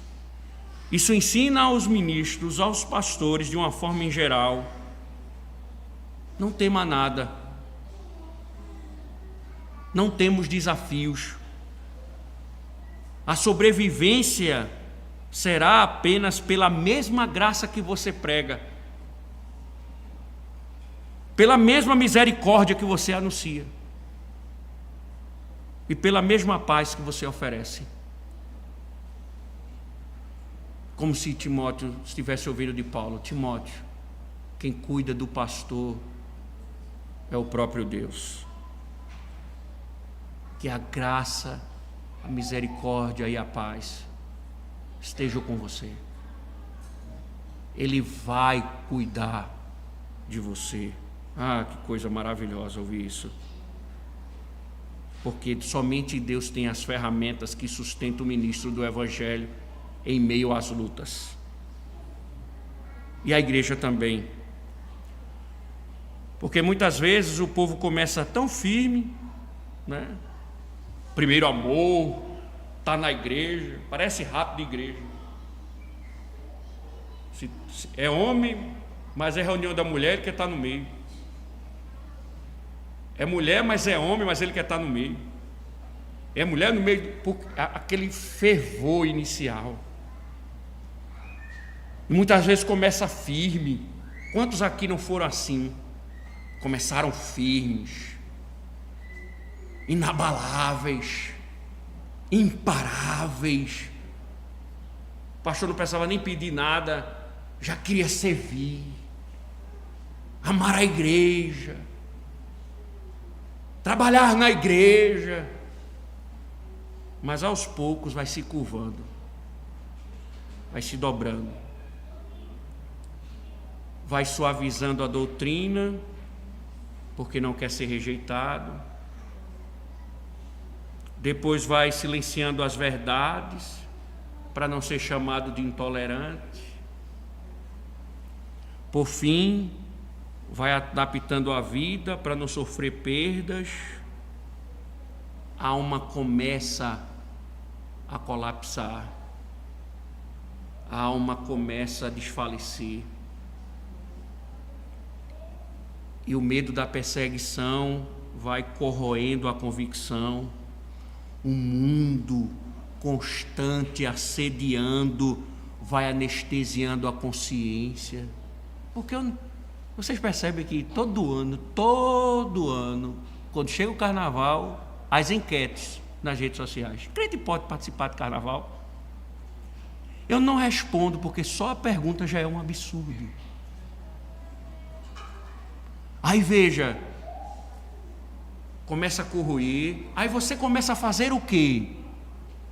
Isso ensina aos ministros, aos pastores, de uma forma em geral: não tema nada, não temos desafios, a sobrevivência será apenas pela mesma graça que você prega, pela mesma misericórdia que você anuncia e pela mesma paz que você oferece. Como se Timóteo estivesse ouvindo de Paulo: Timóteo, quem cuida do pastor é o próprio Deus. Que a graça, a misericórdia e a paz estejam com você. Ele vai cuidar de você. Ah, que coisa maravilhosa ouvir isso. Porque somente Deus tem as ferramentas que sustentam o ministro do Evangelho em meio às lutas. E a igreja também. Porque muitas vezes o povo começa tão firme, né? Primeiro amor, está na igreja, parece rato de igreja. É homem, mas é reunião da mulher, ele quer estar no meio. É mulher, mas é homem, mas ele quer estar no meio. É mulher no meio, aquele fervor inicial. E muitas vezes começa firme. Quantos aqui não foram assim? Começaram firmes, inabaláveis, imparáveis. O pastor não precisava nem pedir nada, já queria servir, amar a igreja, trabalhar na igreja. Mas aos poucos vai se curvando, vai se dobrando, vai suavizando a doutrina, porque não quer ser rejeitado. Depois vai silenciando as verdades, para não ser chamado de intolerante. Por fim, vai adaptando a vida para não sofrer perdas. A alma começa a colapsar, a alma começa a desfalecer. E o medo da perseguição vai corroendo a convicção. Um mundo constante assediando vai anestesiando a consciência. Porque vocês percebem que todo ano, quando chega o carnaval, as enquetes nas redes sociais. Crente pode participar de carnaval? Eu não respondo, porque só a pergunta já é um absurdo. Aí veja, começa a corroer, aí você começa a fazer o quê?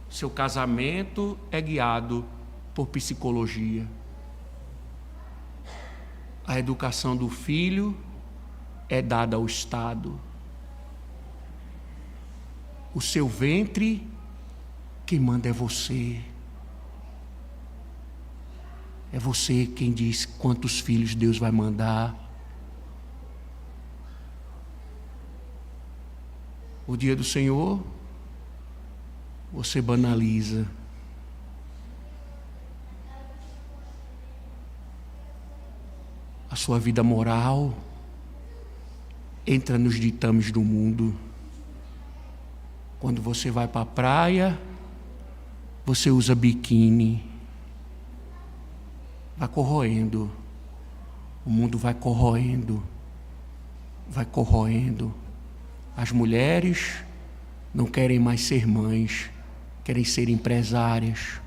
Seu casamento é guiado por psicologia. A educação do filho é dada ao Estado. O seu ventre, quem manda é você. É você quem diz quantos filhos Deus vai mandar. O dia do Senhor, você banaliza. A sua vida moral entra nos ditames do mundo. Quando você vai para a praia, você usa biquíni. Vai corroendo. O mundo vai corroendo. Vai corroendo. As mulheres não querem mais ser mães, querem ser empresárias.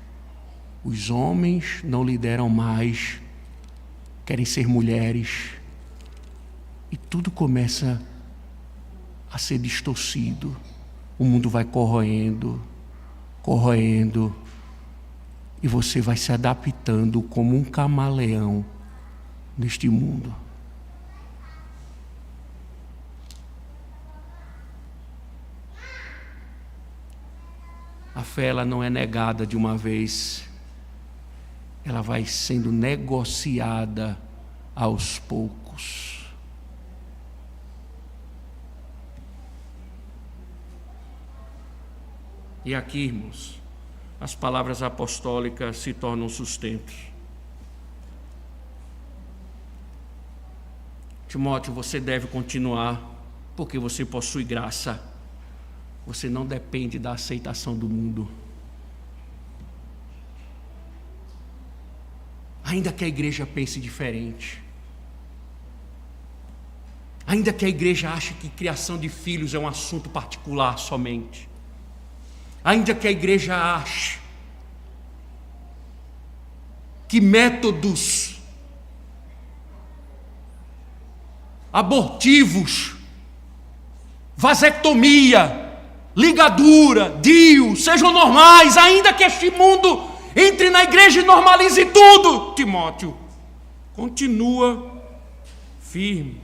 Os homens não lideram mais, querem ser mulheres. E tudo começa a ser distorcido. O mundo vai corroendo, corroendo. E você vai se adaptando como um camaleão neste mundo. A fé, ela não é negada de uma vez. Ela vai sendo negociada aos poucos. E aqui, irmãos, as palavras apostólicas se tornam sustento. Timóteo, você deve continuar, porque você possui graça. Você não depende da aceitação do mundo. Ainda que a igreja pense diferente, ainda que a igreja ache que criação de filhos é um assunto particular somente, ainda que a igreja ache que métodos abortivos, vasectomia, ligadura, DIU, sejam normais, ainda que este mundo entre na igreja e normalize tudo, Timóteo, continua firme,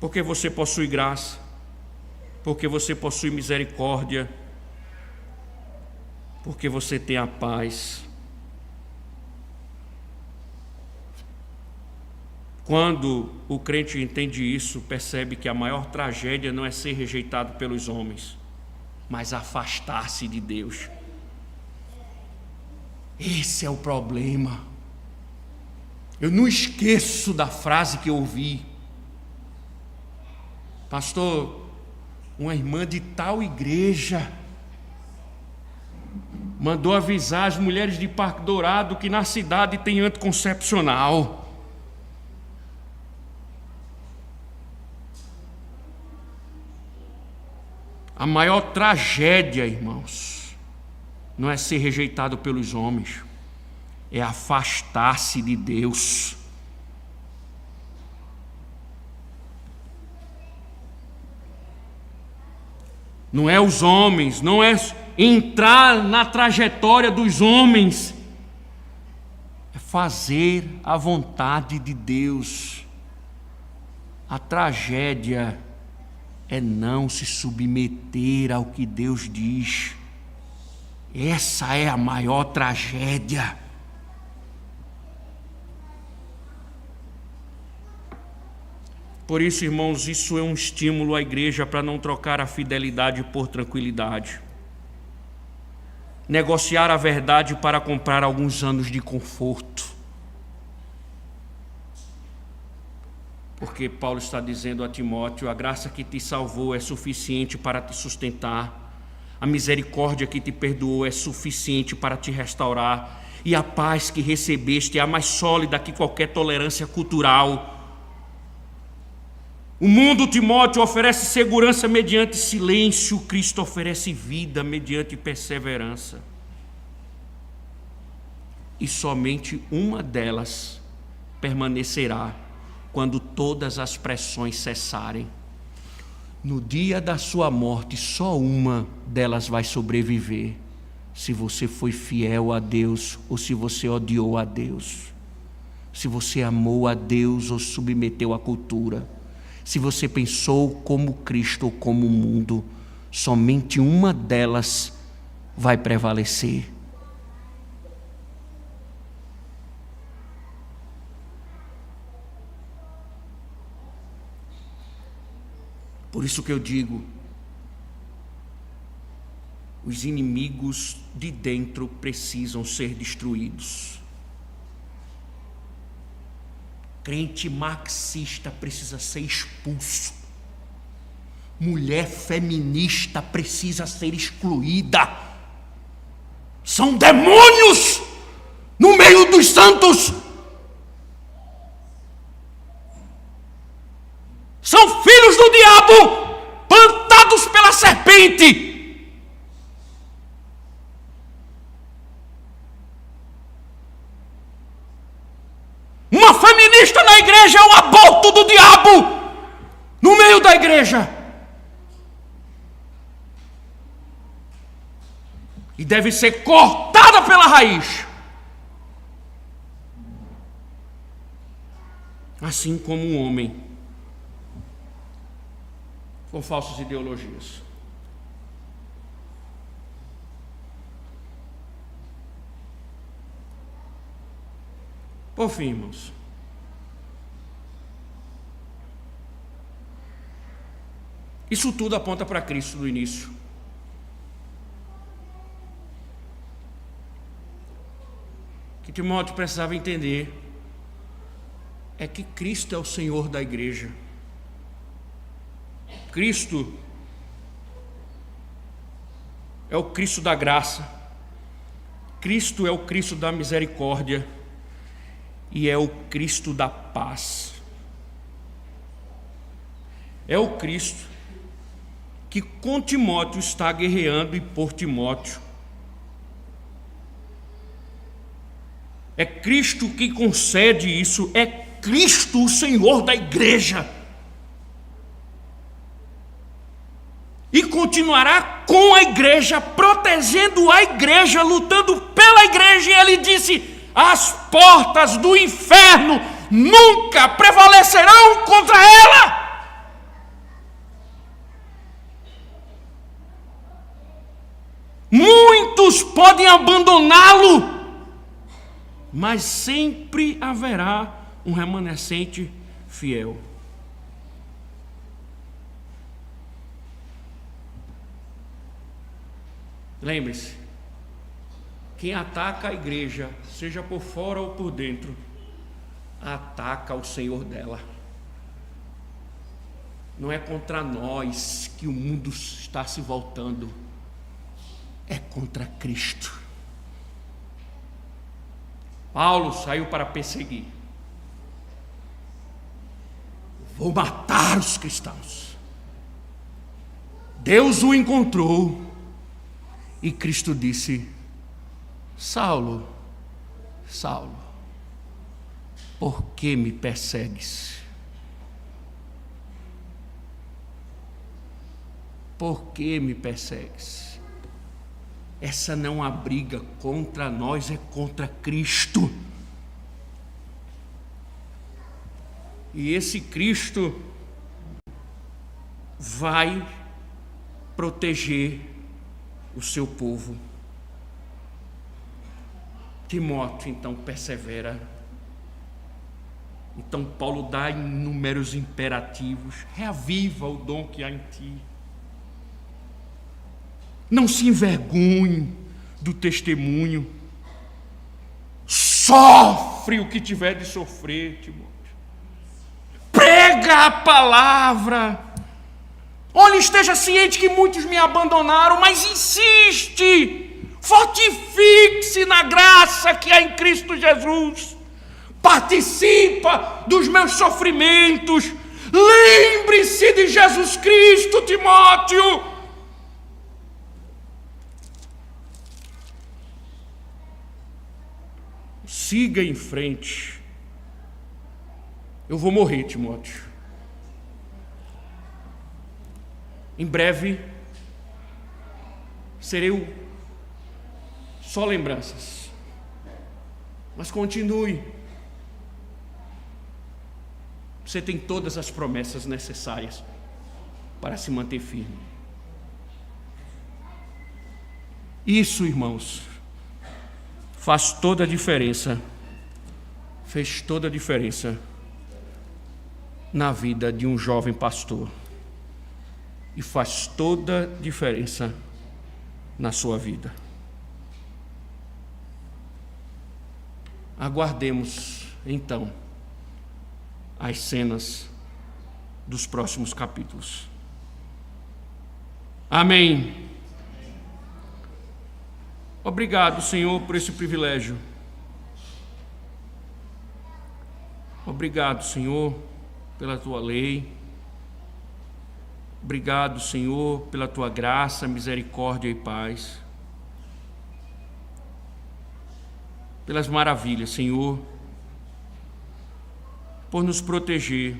porque você possui graça, porque você possui misericórdia, porque você tem a paz. Quando o crente entende isso, percebe que a maior tragédia não é ser rejeitado pelos homens, mas afastar-se de Deus. Esse é o problema. Eu não esqueço da frase que eu ouvi. Pastor, uma irmã de tal igreja mandou avisar as mulheres de Parque Dourado que na cidade tem anticoncepcional. A maior tragédia, irmãos, não é ser rejeitado pelos homens, é afastar-se de Deus. Não é os homens, não é entrar na trajetória dos homens, é fazer a vontade de Deus. A tragédia é não se submeter ao que Deus diz. Essa é a maior tragédia. Por isso, irmãos, isso é um estímulo à igreja para não trocar a fidelidade por tranquilidade. Negociar a verdade para comprar alguns anos de conforto. Porque Paulo está dizendo a Timóteo: a graça que te salvou é suficiente para te sustentar, a misericórdia que te perdoou é suficiente para te restaurar, e a paz que recebeste é a mais sólida que qualquer tolerância cultural. O mundo, Timóteo, oferece segurança mediante silêncio, Cristo oferece vida mediante perseverança. E somente uma delas permanecerá quando todas as pressões cessarem. No dia da sua morte, só uma delas vai sobreviver. Se você foi fiel a Deus ou se você odiou a Deus. Se você amou a Deus ou submeteu à cultura. Se você pensou como Cristo ou como o mundo, somente uma delas vai prevalecer. Por isso que eu digo, os inimigos de dentro precisam ser destruídos. Crente marxista precisa ser expulso. Mulher feminista precisa ser excluída. São demônios no meio dos santos. São filhos do diabo, plantados pela serpente. Uma feminista na igreja é o aborto do diabo no meio da igreja. E deve ser cortada pela raiz. Assim como um homem com falsas ideologias. Por fim, irmãos, isso tudo aponta para Cristo no início. O que Timóteo precisava entender é que Cristo é o Senhor da igreja. Cristo é o Cristo da graça. Cristo é o Cristo da misericórdia. E é o Cristo da paz. É o Cristo que com Timóteo está guerreando e por Timóteo. É Cristo que concede isso. É Cristo o Senhor da igreja. E continuará com a igreja, protegendo a igreja, lutando pela igreja. E ele disse: as portas do inferno nunca prevalecerão contra ela. Muitos podem abandoná-lo, mas sempre haverá um remanescente fiel. Lembre-se, quem ataca a igreja, seja por fora ou por dentro, ataca o Senhor dela. Não é contra nós que o mundo está se voltando, é contra Cristo. Paulo saiu para perseguir. Vou matar os cristãos. Deus o encontrou e Cristo disse: Saulo, Saulo, por que me persegues? Por que me persegues? Essa não é uma briga contra nós, é contra Cristo. E esse Cristo vai proteger o seu povo. Timóteo então persevera. Então Paulo dá inúmeros imperativos: reaviva o dom que há em ti. Não se envergonhe do testemunho. Sofre o que tiver de sofrer, Timóteo. Prega a palavra. Olha, esteja ciente que muitos me abandonaram, mas insiste. Fortifique-se na graça que há em Cristo Jesus. Participa dos meus sofrimentos. Lembre-se de Jesus Cristo, Timóteo. Siga em frente. Eu vou morrer, Timóteo. Em breve, serei só lembranças. Mas continue. Você tem todas as promessas necessárias para se manter firme. Isso, irmãos, faz toda a diferença. Fez toda a diferença na vida de um jovem pastor. E faz toda a diferença na sua vida. Aguardemos, então, as cenas dos próximos capítulos. Amém. Obrigado, Senhor, por esse privilégio. Obrigado, Senhor, pela Tua lei. Obrigado, Senhor, pela Tua graça, misericórdia e paz. Pelas maravilhas, Senhor, por nos proteger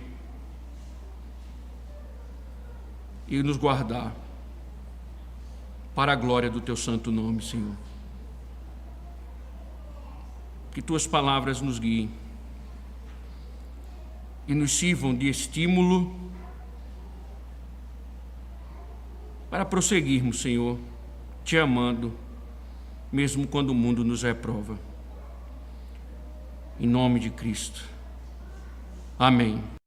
e nos guardar para a glória do Teu santo nome, Senhor. Que Tuas palavras nos guiem e nos sirvam de estímulo para prosseguirmos, Senhor, Te amando, mesmo quando o mundo nos reprova. Em nome de Cristo. Amém.